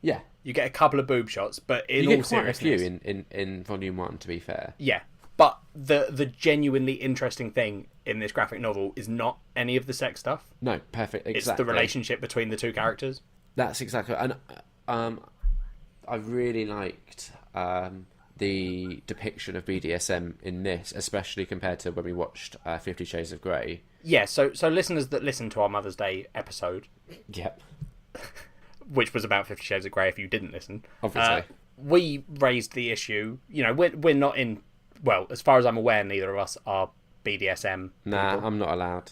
[SPEAKER 2] Yeah.
[SPEAKER 1] You get a couple of boob shots, but in
[SPEAKER 2] You
[SPEAKER 1] all
[SPEAKER 2] get quite a few
[SPEAKER 1] seriousness,
[SPEAKER 2] in volume 1, to be fair.
[SPEAKER 1] yeah. But the genuinely interesting thing in this graphic novel is not any of the sex stuff.
[SPEAKER 2] No, perfect, exactly.
[SPEAKER 1] It's the relationship between the two characters.
[SPEAKER 2] That's exactly, and I really liked the depiction of BDSM in this, especially compared to when we watched 50 Shades of Grey.
[SPEAKER 1] Yeah, so listeners that listen to our Mother's Day episode,
[SPEAKER 2] Yep.
[SPEAKER 1] which was about 50 Shades of Grey if you didn't listen,
[SPEAKER 2] Obviously.
[SPEAKER 1] we raised the issue, we're not in, well, as far as I'm aware, neither of us are BDSM
[SPEAKER 2] Nah,
[SPEAKER 1] people.
[SPEAKER 2] I'm not allowed.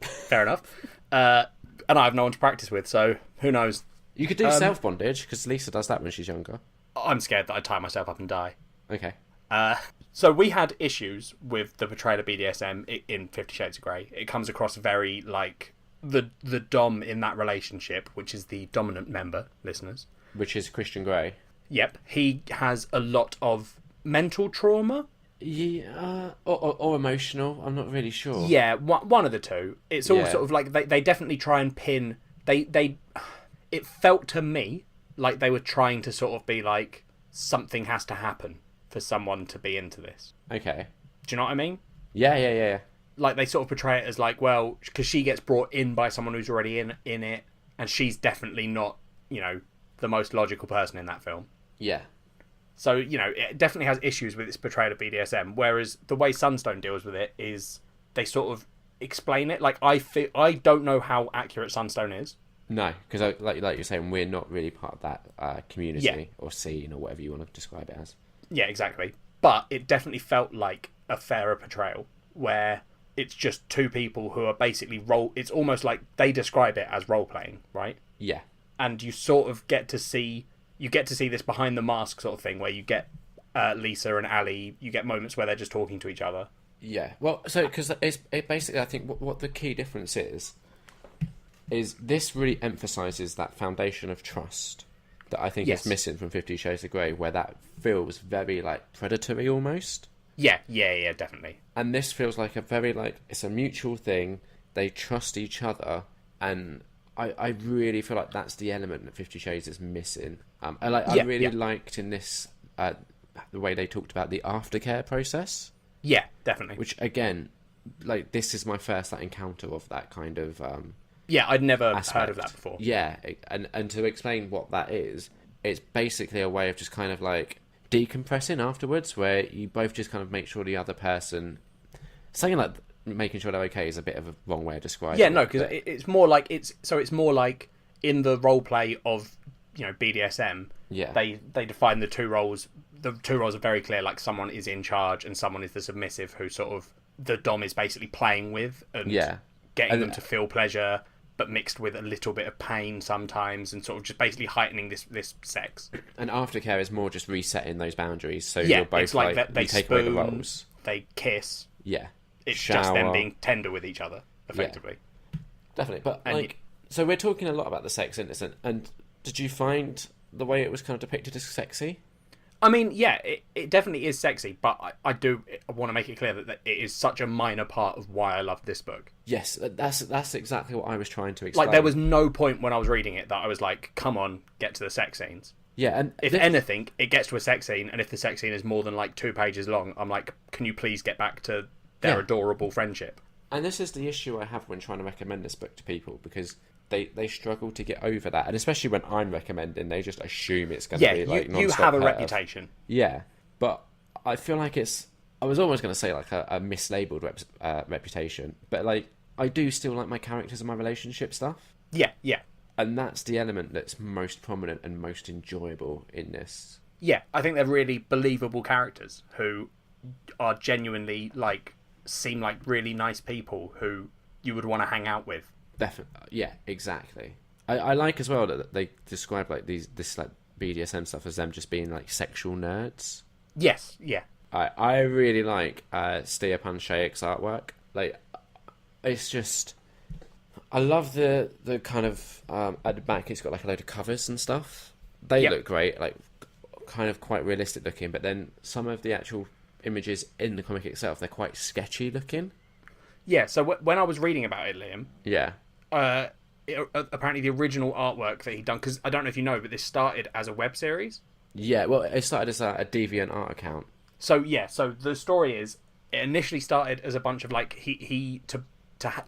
[SPEAKER 1] Fair enough. And I have no one to practice with, so who knows?
[SPEAKER 2] You could do self-bondage, because Lisa does that when she's younger.
[SPEAKER 1] I'm scared that I'd tie myself up and die.
[SPEAKER 2] Okay.
[SPEAKER 1] So we had issues with the portrayal of BDSM in 50 Shades of Grey. It comes across very like the dom in that relationship, which is the dominant member, listeners.
[SPEAKER 2] Which is Christian Grey.
[SPEAKER 1] Yep. He has a lot of mental trauma.
[SPEAKER 2] Yeah, or emotional. I'm not really sure.
[SPEAKER 1] Yeah, one of the two. It's all sort of like they definitely try and pin. It felt to me like they were trying to sort of be like, something has to happen for someone to be into this.
[SPEAKER 2] Okay.
[SPEAKER 1] Do you know what I mean?
[SPEAKER 2] Yeah.
[SPEAKER 1] Like they sort of portray it as like, well, because she gets brought in by someone who's already in it, and she's definitely not, the most logical person in that film.
[SPEAKER 2] Yeah.
[SPEAKER 1] So, it definitely has issues with its portrayal of BDSM, whereas the way Sunstone deals with it is they sort of explain it. Like, I don't know how accurate Sunstone is.
[SPEAKER 2] No, because like you're saying, we're not really part of that community or scene or whatever you want to describe it as.
[SPEAKER 1] Yeah, exactly. But it definitely felt like a fairer portrayal, where it's just two people who are basically it's almost like they describe it as role-playing, right?
[SPEAKER 2] Yeah.
[SPEAKER 1] And you sort of get to see this behind the mask sort of thing, where you get Lisa and Ali, you get moments where they're just talking to each other.
[SPEAKER 2] Yeah, well, so because it basically, I think what the key difference is this really emphasises that foundation of trust that I think is missing from 50 Shades of Grey, where that feels very like predatory almost.
[SPEAKER 1] Yeah, definitely.
[SPEAKER 2] And this feels like a very it's a mutual thing. They trust each other, and I really feel like that's the element that 50 Shades is missing. I really liked in this the way they talked about the aftercare process.
[SPEAKER 1] Yeah, definitely.
[SPEAKER 2] Which again, this is my first encounter of that kind of
[SPEAKER 1] I'd never
[SPEAKER 2] aspect.
[SPEAKER 1] heard of that before.
[SPEAKER 2] Yeah, and to explain what that is, it's basically a way of just kind of decompressing afterwards, where you both just kind of make sure the other person, saying making sure they're okay is a bit of a wrong way of describing it.
[SPEAKER 1] Yeah, no, because it's more like it's more like in the role play of BDSM.
[SPEAKER 2] Yeah,
[SPEAKER 1] they define the two roles. The two roles are very clear. Like, someone is in charge and someone is the submissive, who sort of the dom is basically playing with and getting them to feel pleasure, but mixed with a little bit of pain sometimes, and sort of just basically heightening this sex.
[SPEAKER 2] And aftercare is more just resetting those boundaries. So
[SPEAKER 1] you're
[SPEAKER 2] both
[SPEAKER 1] it's like they
[SPEAKER 2] take
[SPEAKER 1] spoon,
[SPEAKER 2] away the roles.
[SPEAKER 1] They kiss.
[SPEAKER 2] Yeah,
[SPEAKER 1] it's
[SPEAKER 2] shower.
[SPEAKER 1] just them being tender with each other, effectively.
[SPEAKER 2] Yeah, definitely. But so we're talking a lot about the sex innocent, and did you find the way it was kind of depicted as sexy?
[SPEAKER 1] I mean, yeah, it definitely is sexy, but I want to make it clear that it is such a minor part of why I love this book.
[SPEAKER 2] Yes, that's exactly what I was trying to explain.
[SPEAKER 1] Like, there was no point when I was reading it that I was like, come on, get to the sex scenes.
[SPEAKER 2] Yeah, and
[SPEAKER 1] if anything, it gets to a sex scene, and if the sex scene is more than 2 pages long, I'm like, can you please get back to their adorable friendship?
[SPEAKER 2] And this is the issue I have when trying to recommend this book to people, because they struggle to get over that, and especially when I'm recommending, they just assume it's going to be non-stop
[SPEAKER 1] you have a
[SPEAKER 2] perv.
[SPEAKER 1] reputation.
[SPEAKER 2] Yeah, but I feel like I was almost going to say a mislabeled reputation, but I do still like my characters and my relationship stuff.
[SPEAKER 1] Yeah.
[SPEAKER 2] And that's the element that's most prominent and most enjoyable in this.
[SPEAKER 1] Yeah, I think they're really believable characters who are genuinely seem like really nice people who you would want to hang out with.
[SPEAKER 2] Definitely, yeah, exactly. I like as well that they describe this BDSM stuff as them just being sexual nerds.
[SPEAKER 1] Yes, yeah.
[SPEAKER 2] I really like Stepan Shayek's artwork. It's just, I love the kind of at the back it's got a load of covers and stuff. They look great, kind of quite realistic looking. But then some of the actual images in the comic itself, they're quite sketchy looking.
[SPEAKER 1] Yeah. So when I was reading about it, Liam.
[SPEAKER 2] Yeah.
[SPEAKER 1] apparently the original artwork that he'd done, because I don't know if you know, but this started as a web series.
[SPEAKER 2] Yeah, well, it started as a Deviant art account.
[SPEAKER 1] So the story is, it initially started as a bunch of like he to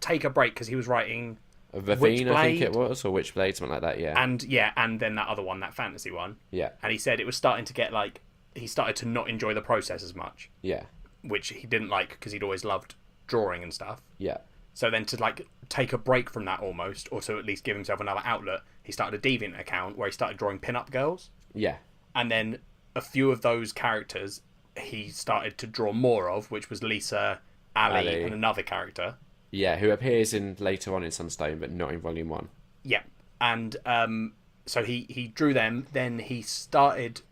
[SPEAKER 1] take a break because he was writing
[SPEAKER 2] A Ravine, I think it was, or Witchblade, something like that. Yeah,
[SPEAKER 1] and then that other one, that fantasy one.
[SPEAKER 2] Yeah,
[SPEAKER 1] And he said it was starting to get like, he started to not enjoy the process as much,
[SPEAKER 2] yeah,
[SPEAKER 1] which he didn't like because he'd always loved drawing and stuff.
[SPEAKER 2] yeah.
[SPEAKER 1] So then to like take a break from that almost, or to at least give himself another outlet, he started a Deviant account where he started drawing pin-up girls.
[SPEAKER 2] Yeah.
[SPEAKER 1] And then a few of those characters he started to draw more of, which was Lisa, Ali. And another character.
[SPEAKER 2] Yeah, who appears in later on in Sunstone, but not in Volume 1.
[SPEAKER 1] Yeah. And so he drew them, then they started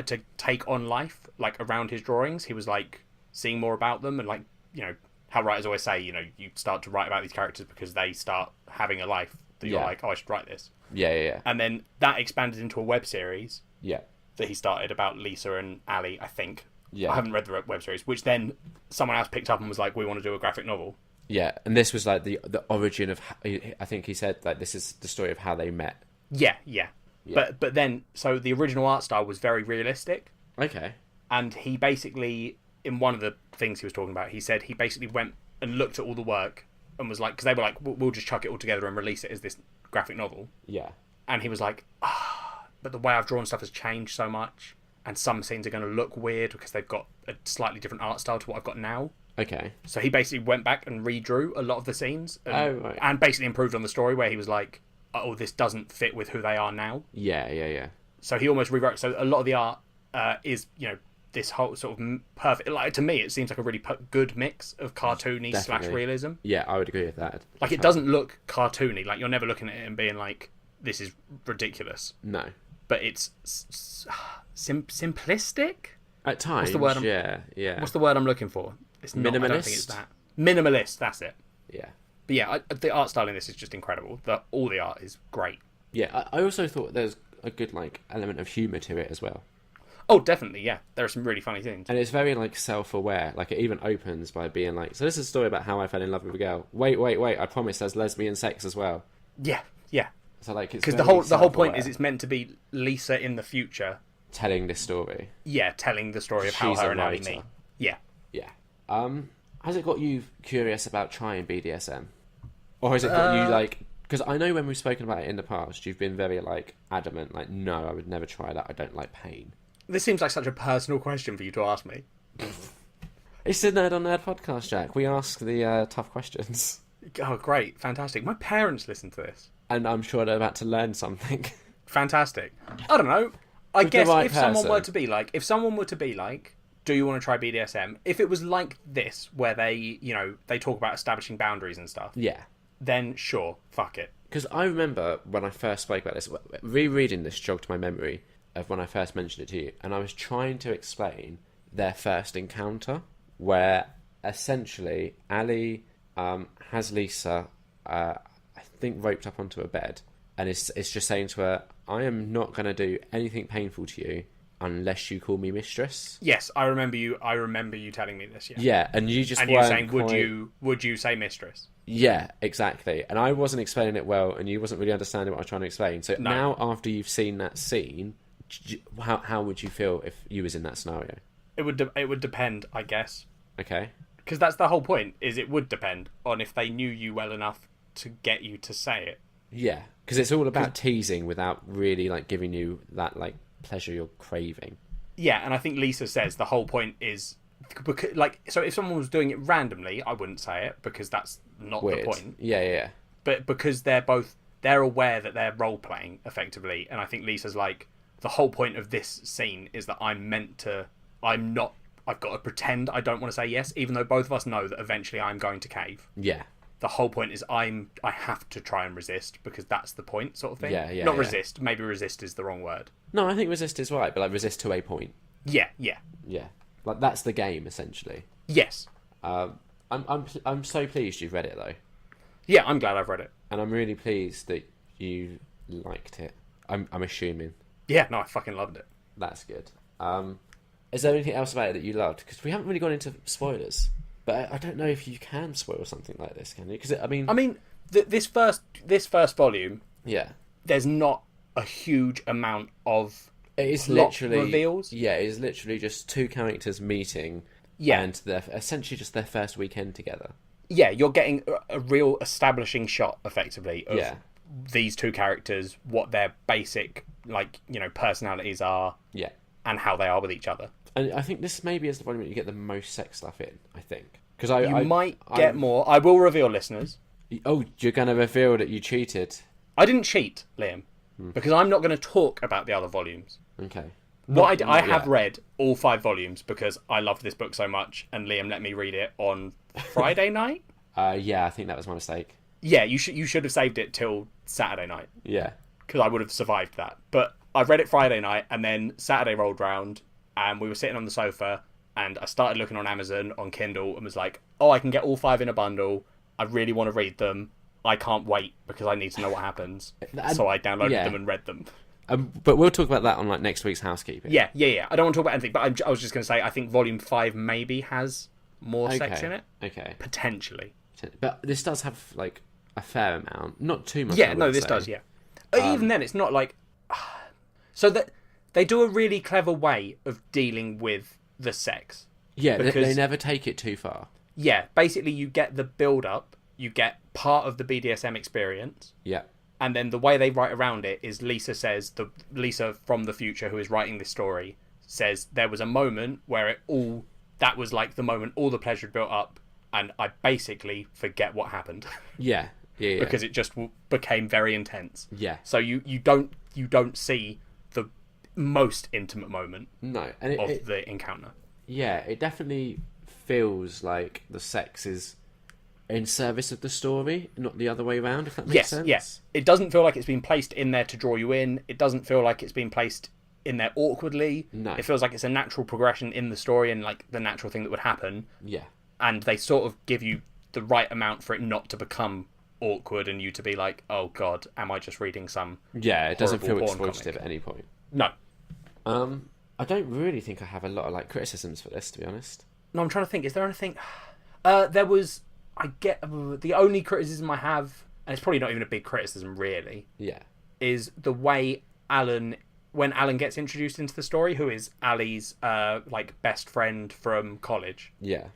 [SPEAKER 1] to take on life, like around his drawings. He was like seeing more about them, and like, you know, how writers always say, you know, you start to write about these characters because they start having a life that you're like, oh, I should write this.
[SPEAKER 2] Yeah.
[SPEAKER 1] And then that expanded into a web series.
[SPEAKER 2] Yeah.
[SPEAKER 1] That he started about Lisa and Ali, I think.
[SPEAKER 2] Yeah.
[SPEAKER 1] I haven't read the web series, which then someone else picked up and was like, we want to do a graphic novel.
[SPEAKER 2] Yeah, and this was like the origin of, I think he said, like, this is the story of how they met.
[SPEAKER 1] Yeah. But then, so the original art style was very realistic.
[SPEAKER 2] Okay.
[SPEAKER 1] And he basically, in one of the things he was talking about, he said he basically went and looked at all the work and was like, because they were like, we'll just chuck it all together and release it as this graphic novel.
[SPEAKER 2] Yeah.
[SPEAKER 1] And he was like, but the way I've drawn stuff has changed so much, and some scenes are going to look weird because they've got a slightly different art style to what I've got now.
[SPEAKER 2] Okay.
[SPEAKER 1] So he basically went back and redrew a lot of the scenes
[SPEAKER 2] right.
[SPEAKER 1] And basically improved on the story, where he was like, oh, this doesn't fit with who they are now.
[SPEAKER 2] Yeah.
[SPEAKER 1] So he almost rewrote. So a lot of the art is, you know, this whole sort of perfect. Like, to me, it seems like a really good mix of cartoony / realism.
[SPEAKER 2] Yeah, I would agree with that.
[SPEAKER 1] Like, it doesn't look cartoony. Like, you're never looking at it and being like, this is ridiculous.
[SPEAKER 2] No.
[SPEAKER 1] But it's simplistic?
[SPEAKER 2] At times,
[SPEAKER 1] What's the word
[SPEAKER 2] yeah.
[SPEAKER 1] What's the word I'm looking for? It's not,
[SPEAKER 2] Minimalist?
[SPEAKER 1] I don't think it's that. Minimalist, that's it.
[SPEAKER 2] Yeah.
[SPEAKER 1] But yeah, the art style in this is just incredible. All the art is great.
[SPEAKER 2] Yeah, I also thought there's a good, like, element of humour to it as well.
[SPEAKER 1] Oh, definitely, yeah. There are some really funny things.
[SPEAKER 2] And it's very, like, self-aware. Like, it even opens by being like, so this is a story about how I fell in love with a girl. Wait, I promise there's lesbian sex as well.
[SPEAKER 1] Yeah.
[SPEAKER 2] So, like, it's
[SPEAKER 1] because the whole point is it's meant to be Lisa in the future
[SPEAKER 2] telling this story.
[SPEAKER 1] Yeah, telling the story of how her and Ali meet. Yeah.
[SPEAKER 2] Has it got you curious about trying BDSM, or has it got you like? Because I know when we've spoken about it in the past, you've been very like adamant, like, no, I would never try that. I don't like pain.
[SPEAKER 1] This seems like such a personal question for you to ask me.
[SPEAKER 2] It's the Nerd on Nerd podcast, Jack. We ask the tough questions.
[SPEAKER 1] Oh, great. Fantastic. My parents listen to this.
[SPEAKER 2] And I'm sure they're about to learn something.
[SPEAKER 1] Fantastic. I don't know. I
[SPEAKER 2] With
[SPEAKER 1] guess
[SPEAKER 2] the right
[SPEAKER 1] if someone
[SPEAKER 2] person.
[SPEAKER 1] were to be like, do you want to try BDSM? If it was like this, where they talk about establishing boundaries and stuff,
[SPEAKER 2] Yeah.
[SPEAKER 1] then sure, fuck it.
[SPEAKER 2] Because I remember when I first spoke about this, rereading this jogged my memory of when I first mentioned it to you, and I was trying to explain their first encounter, where essentially Ali has Lisa, I think, roped up onto a bed, and it's just saying to her, I am not going to do anything painful to you unless you call me mistress.
[SPEAKER 1] Yes, I remember you telling me this.
[SPEAKER 2] Yeah, and you just
[SPEAKER 1] and
[SPEAKER 2] weren't
[SPEAKER 1] you saying,
[SPEAKER 2] quite...
[SPEAKER 1] would you say mistress?
[SPEAKER 2] Yeah, exactly. And I wasn't explaining it well, and you wasn't really understanding what I was trying to explain. So now, after you've seen that scene, how would you feel if you was in that scenario?
[SPEAKER 1] It would depend, I guess.
[SPEAKER 2] Okay.
[SPEAKER 1] Because that's the whole point. Is it would depend on if they knew you well enough to get you to say it.
[SPEAKER 2] Yeah, because it's all about teasing without really like giving you that like pleasure you're craving.
[SPEAKER 1] Yeah, and I think Lisa says the whole point is because, like, so if someone was doing it randomly, I wouldn't say it because that's not
[SPEAKER 2] Weird.
[SPEAKER 1] the point.
[SPEAKER 2] Yeah.
[SPEAKER 1] But because they're aware that they're role playing effectively, and I think Lisa's like, the whole point of this scene is that I've got to pretend I don't want to say yes, even though both of us know that eventually I'm going to cave.
[SPEAKER 2] Yeah.
[SPEAKER 1] The whole point is I have to try and resist because that's the point, sort of thing.
[SPEAKER 2] Yeah.
[SPEAKER 1] Not resist. Maybe resist is the wrong word.
[SPEAKER 2] No, I think resist is right, but like resist to a point.
[SPEAKER 1] Yeah.
[SPEAKER 2] Yeah. Like that's the game essentially.
[SPEAKER 1] Yes.
[SPEAKER 2] I'm so pleased you've read it though.
[SPEAKER 1] Yeah, I'm glad I've read it.
[SPEAKER 2] And I'm really pleased that you liked it. I'm assuming.
[SPEAKER 1] Yeah, no, I fucking loved it.
[SPEAKER 2] That's good. Is there anything else about it that you loved? Because we haven't really gone into spoilers. But I don't know if you can spoil something like this, can you? Because, I mean,
[SPEAKER 1] this first volume,
[SPEAKER 2] Yeah.
[SPEAKER 1] there's not a huge amount of
[SPEAKER 2] It is
[SPEAKER 1] plot
[SPEAKER 2] literally
[SPEAKER 1] reveals.
[SPEAKER 2] Yeah, it is literally just two characters meeting,
[SPEAKER 1] Yeah.
[SPEAKER 2] and they're essentially just their first weekend together.
[SPEAKER 1] Yeah, you're getting a real establishing shot, effectively, of
[SPEAKER 2] Yeah.
[SPEAKER 1] these two characters, what their basic, personalities are,
[SPEAKER 2] Yeah,
[SPEAKER 1] and how they are with each other.
[SPEAKER 2] and I think this maybe is the volume that you get the most sex stuff in. I think because
[SPEAKER 1] You might get more. I will reveal, listeners.
[SPEAKER 2] Oh, you're going to reveal that you cheated.
[SPEAKER 1] I didn't cheat, Liam, because I'm not going to talk about the other volumes.
[SPEAKER 2] Okay.
[SPEAKER 1] I have
[SPEAKER 2] yet.
[SPEAKER 1] read all 5 volumes because I loved this book so much, and Liam let me read it on Friday night.
[SPEAKER 2] Yeah, I think that was my mistake.
[SPEAKER 1] Yeah, you should have saved it till Saturday night,
[SPEAKER 2] Yeah.
[SPEAKER 1] because I would have survived that. But I read it Friday night, and then Saturday rolled round, and we were sitting on the sofa, and I started looking on Amazon on Kindle, and was like, oh, I can get all 5 in a bundle. I really want to read them. I can't wait because I need to know what happens. So I downloaded them and read them.
[SPEAKER 2] But we'll talk about that on next week's housekeeping.
[SPEAKER 1] Yeah. I don't want to talk about anything, but I was just going to say, I think Volume 5 maybe has more sex in it.
[SPEAKER 2] Okay.
[SPEAKER 1] Potentially.
[SPEAKER 2] But this does have a fair amount, not too much.
[SPEAKER 1] Yeah, no, this does. Yeah. Even then, it's not like so that they do a really clever way of dealing with the sex.
[SPEAKER 2] Yeah,
[SPEAKER 1] because
[SPEAKER 2] they never take it too far.
[SPEAKER 1] Yeah, basically, you get the build up, you get part of the BDSM experience.
[SPEAKER 2] Yeah.
[SPEAKER 1] And then the way they write around it is Lisa from the future, who is writing this story, says there was a moment where that was like the moment all the pleasure had built up, and I basically forget what happened.
[SPEAKER 2] Yeah.
[SPEAKER 1] Because it just became very intense.
[SPEAKER 2] Yeah.
[SPEAKER 1] So you don't see the most intimate moment
[SPEAKER 2] of
[SPEAKER 1] the encounter.
[SPEAKER 2] Yeah, it definitely feels like the sex is in service of the story, not the other way around, if that makes sense.
[SPEAKER 1] Yes. It doesn't feel like it's been placed in there to draw you in. It doesn't feel like it's been placed in there awkwardly.
[SPEAKER 2] No.
[SPEAKER 1] It feels like it's a natural progression in the story and like the natural thing that would happen.
[SPEAKER 2] Yeah.
[SPEAKER 1] And they sort of give you the right amount for it not to become awkward and you to be like, oh god, am I just reading some
[SPEAKER 2] Yeah, it doesn't feel
[SPEAKER 1] horrible porn
[SPEAKER 2] exploitative
[SPEAKER 1] comic?
[SPEAKER 2] at any point.
[SPEAKER 1] No.
[SPEAKER 2] I don't really think I have a lot of criticisms for this, to be honest.
[SPEAKER 1] No, I'm trying to think. Is there anything? There was. I get the only criticism I have, and it's probably not even a big criticism really,
[SPEAKER 2] Yeah.
[SPEAKER 1] is the way when Alan gets introduced into the story, who is Ali's best friend from college.
[SPEAKER 2] Yeah.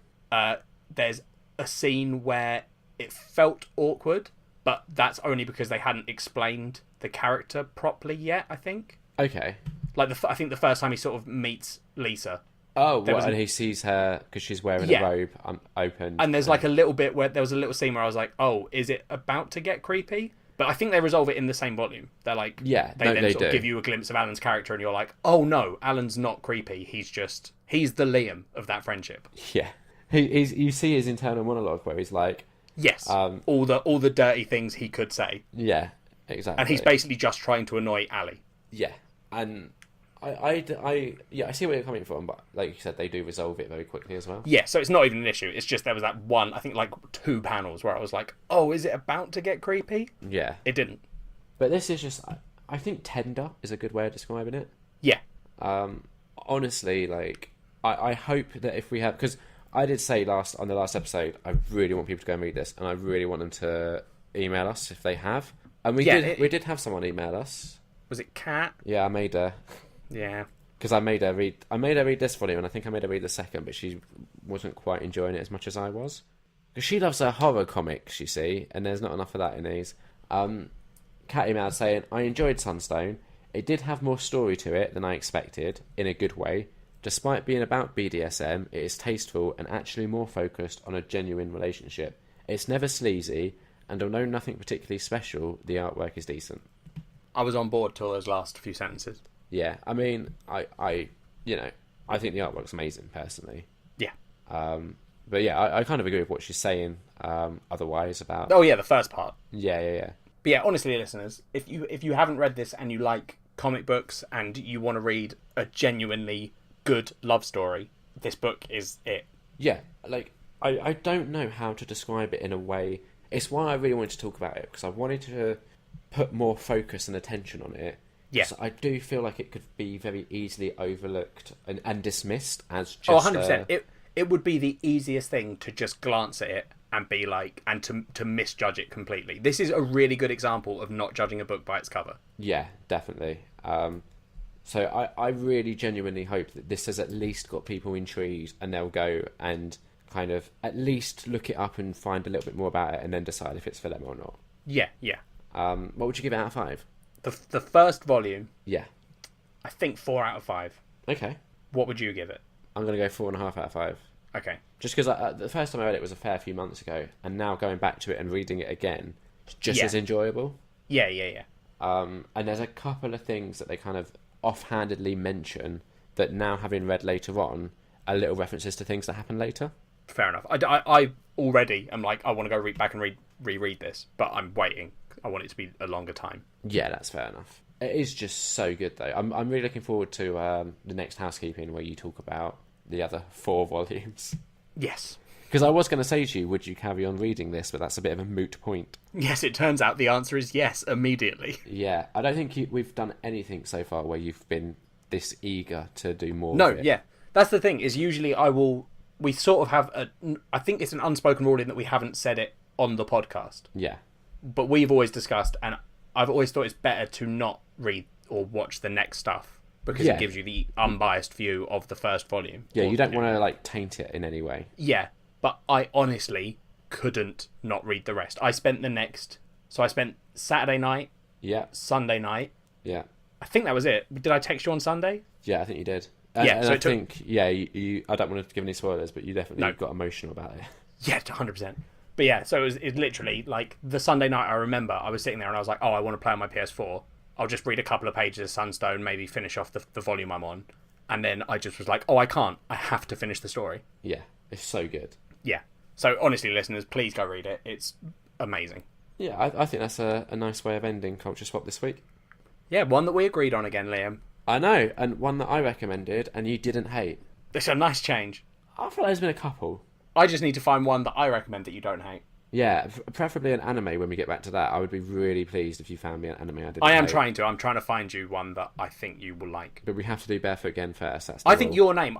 [SPEAKER 1] There's a scene where it felt awkward, but that's only because they hadn't explained the character properly yet. I think.
[SPEAKER 2] Okay.
[SPEAKER 1] I think the first time he sort of meets Lisa.
[SPEAKER 2] Oh, and he sees her because she's wearing a robe open.
[SPEAKER 1] And there's a little bit where there was a little scene where I was like, oh, is it about to get creepy? But I think they resolve it in the same volume. They're like, they sort of give you a glimpse of Alan's character and you're like, oh no, Alan's not creepy. He's the Liam of that friendship.
[SPEAKER 2] Yeah. You see his internal monologue where he's like,
[SPEAKER 1] yes, all the dirty things he could say.
[SPEAKER 2] Yeah, exactly.
[SPEAKER 1] And he's basically just trying to annoy Ali.
[SPEAKER 2] Yeah, and I see where you're coming from, but like you said, they do resolve it very quickly as well.
[SPEAKER 1] Yeah, so it's not even an issue. It's just there was that one, I think 2 panels where I was like, oh, is it about to get creepy?
[SPEAKER 2] Yeah.
[SPEAKER 1] It didn't.
[SPEAKER 2] But this is just, I think tender is a good way of describing it.
[SPEAKER 1] Yeah.
[SPEAKER 2] Honestly, I hope that if we have, because I did say on the last episode, I really want people to go and read this, and I really want them to email us if they have. And we did have someone email us.
[SPEAKER 1] Was it Kat?
[SPEAKER 2] Yeah, I made her.
[SPEAKER 1] Yeah.
[SPEAKER 2] Because I made her read this volume, and I think I made her read the second, but she wasn't quite enjoying it as much as I was. Because she loves her horror comics, you see, and there's not enough of that in these. Kat emailed saying, I enjoyed Sunstone. It did have more story to it than I expected, in a good way. Despite being about BDSM, it is tasteful and actually more focused on a genuine relationship. It's never sleazy, and although nothing particularly special, the artwork is decent.
[SPEAKER 1] I was on board till those last few sentences.
[SPEAKER 2] Yeah, I mean, I think the artwork's amazing, personally.
[SPEAKER 1] Yeah.
[SPEAKER 2] But yeah, I kind of agree with what she's saying. Otherwise about.
[SPEAKER 1] Oh yeah, the first part.
[SPEAKER 2] Yeah.
[SPEAKER 1] But yeah, honestly, listeners, if you haven't read this and you like comic books and you want to read a genuinely good love story, this book is it.
[SPEAKER 2] Yeah, I don't know how to describe it in a way. It's why I really wanted to talk about it, because I wanted to put more focus and attention on it.
[SPEAKER 1] Yeah.
[SPEAKER 2] So I do feel like it could be very easily overlooked and dismissed as just...
[SPEAKER 1] Oh, 100%. It would be the easiest thing to just glance at it and be like, and to misjudge it completely. This is a really good example of not judging a book by its cover.
[SPEAKER 2] Yeah, definitely. So I really genuinely hope that this has at least got people intrigued, and they'll go and kind of at least look it up and find a little bit more about it, and then decide if it's for them or not.
[SPEAKER 1] Yeah, yeah.
[SPEAKER 2] What would you give it out of 5?
[SPEAKER 1] The first volume,
[SPEAKER 2] Yeah.
[SPEAKER 1] I think 4 out of 5.
[SPEAKER 2] Okay.
[SPEAKER 1] What would you give it?
[SPEAKER 2] I'm going to go 4.5 out of 5.
[SPEAKER 1] Okay.
[SPEAKER 2] Just because the first time I read it was a fair few months ago, and now going back to it and reading it again, it's just as enjoyable.
[SPEAKER 1] Yeah, yeah, yeah.
[SPEAKER 2] And there's a couple of things that they kind of offhandedly mention that now, having read later on, are little references to things that happen later.
[SPEAKER 1] Fair enough. I already am like, I want to go back and reread this, but I'm waiting. I want it to be a longer time.
[SPEAKER 2] Yeah, that's fair enough. It is just so good, though. I'm really looking forward to the next housekeeping, where you talk about the other 4 volumes.
[SPEAKER 1] Yes.
[SPEAKER 2] Because I was going to say to you, would you carry on reading this? But that's a bit of a moot point.
[SPEAKER 1] Yes, it turns out the answer is yes, immediately.
[SPEAKER 2] Yeah, I don't think we've done anything so far where you've been this eager to do more.
[SPEAKER 1] No,
[SPEAKER 2] of it.
[SPEAKER 1] yeah. That's the thing, is usually we sort of have I think it's an unspoken rule in that we haven't said it on the podcast.
[SPEAKER 2] Yeah.
[SPEAKER 1] But we've always discussed, and I've always thought it's better to not read or watch the next stuff, because it gives you the unbiased view of the first volume.
[SPEAKER 2] Yeah, you don't want to like taint it in any way.
[SPEAKER 1] Yeah, but I honestly couldn't not read the rest. I spent Saturday night, Sunday night.
[SPEAKER 2] Yeah.
[SPEAKER 1] I think that was it. Did I text you on Sunday?
[SPEAKER 2] Yeah, I think you did.
[SPEAKER 1] Yeah, so
[SPEAKER 2] I think you I don't want to give any spoilers, but you definitely got emotional about it.
[SPEAKER 1] Yeah, 100%. But yeah, so it literally, like, the Sunday night, I remember I was sitting there and I was like, oh, I want to play on my PS4. I'll just read a couple of pages of Sunstone, maybe finish off the volume I'm on. And then I just was like, oh, I can't. I have to finish the story.
[SPEAKER 2] Yeah, it's so good.
[SPEAKER 1] Yeah. So honestly, listeners, please go read it. It's amazing.
[SPEAKER 2] Yeah, I think that's a nice way of ending Culture Swap this week.
[SPEAKER 1] Yeah, one that we agreed on again, Liam.
[SPEAKER 2] I know, and one that I recommended and you didn't hate.
[SPEAKER 1] It's a nice change.
[SPEAKER 2] I feel like there's been a couple.
[SPEAKER 1] I just need to find one that I recommend that you don't hate.
[SPEAKER 2] Yeah, preferably an anime when we get back to that. I would be really pleased if you found me an anime I didn't
[SPEAKER 1] I am
[SPEAKER 2] hate.
[SPEAKER 1] trying to. I'm trying to find you one that I think you will like.
[SPEAKER 2] But we have to do Barefoot Again first. That's
[SPEAKER 1] I think your name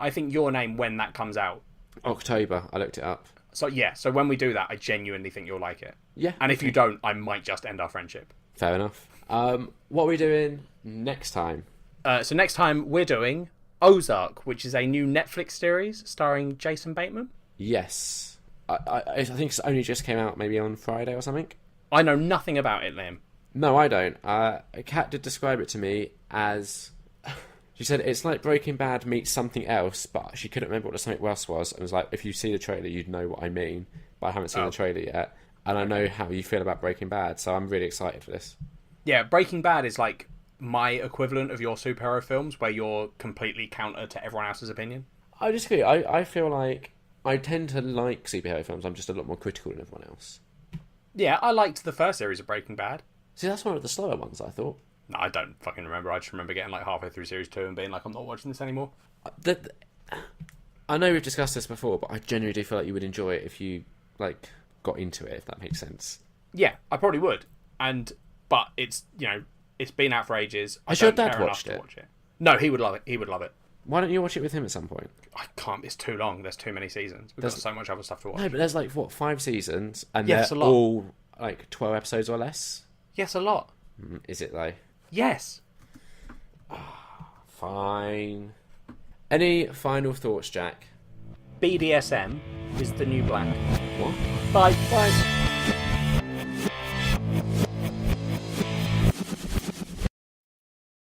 [SPEAKER 1] when that comes out.
[SPEAKER 2] October, I looked it up.
[SPEAKER 1] So yeah, so when we do that, I genuinely think you'll like it.
[SPEAKER 2] Yeah.
[SPEAKER 1] And if you don't, I might just end our friendship.
[SPEAKER 2] Fair enough. What are we doing next time?
[SPEAKER 1] So next time we're doing Ozark, which is a new Netflix series starring Jason Bateman.
[SPEAKER 2] Yes. I think it only just came out maybe on Friday or something.
[SPEAKER 1] I know nothing about it, Liam.
[SPEAKER 2] No, I don't. Kat did describe it to me as... She said it's like Breaking Bad meets something else, but she couldn't remember what the something else was. And was like, if you see the trailer, you'd know what I mean. But I haven't seen the trailer yet. And I know how you feel about Breaking Bad, so I'm really excited for this.
[SPEAKER 1] Yeah, Breaking Bad is like my equivalent of your superhero films, where you're completely counter to everyone else's opinion.
[SPEAKER 2] I disagree. I feel like I tend to like superhero films. I'm just a lot more critical than everyone else.
[SPEAKER 1] Yeah, I liked the first series of Breaking Bad.
[SPEAKER 2] See, that's one of the slower ones, I thought.
[SPEAKER 1] No, I don't fucking remember. I just remember getting like halfway through series 2 and being like, I'm not watching this anymore.
[SPEAKER 2] I know we've discussed this before, but I genuinely do feel like you would enjoy it if you like got into it, if that makes sense.
[SPEAKER 1] Yeah, I probably would. But it's, it's been out for ages.
[SPEAKER 2] Has your dad watched it?
[SPEAKER 1] Watch it? No, he would love it. He would love it.
[SPEAKER 2] Why don't you watch it with him at some point?
[SPEAKER 1] I can't. It's too long. There's too many seasons. We've got so much other stuff to watch.
[SPEAKER 2] No, but there's like, 5 seasons? And
[SPEAKER 1] yes,
[SPEAKER 2] they're
[SPEAKER 1] a lot.
[SPEAKER 2] all like 12 episodes or less?
[SPEAKER 1] Yes, a lot.
[SPEAKER 2] Is it though?
[SPEAKER 1] Yes.
[SPEAKER 2] Fine. Any final thoughts, Jack?
[SPEAKER 1] BDSM is the new black.
[SPEAKER 2] What?
[SPEAKER 1] Bye. Bye.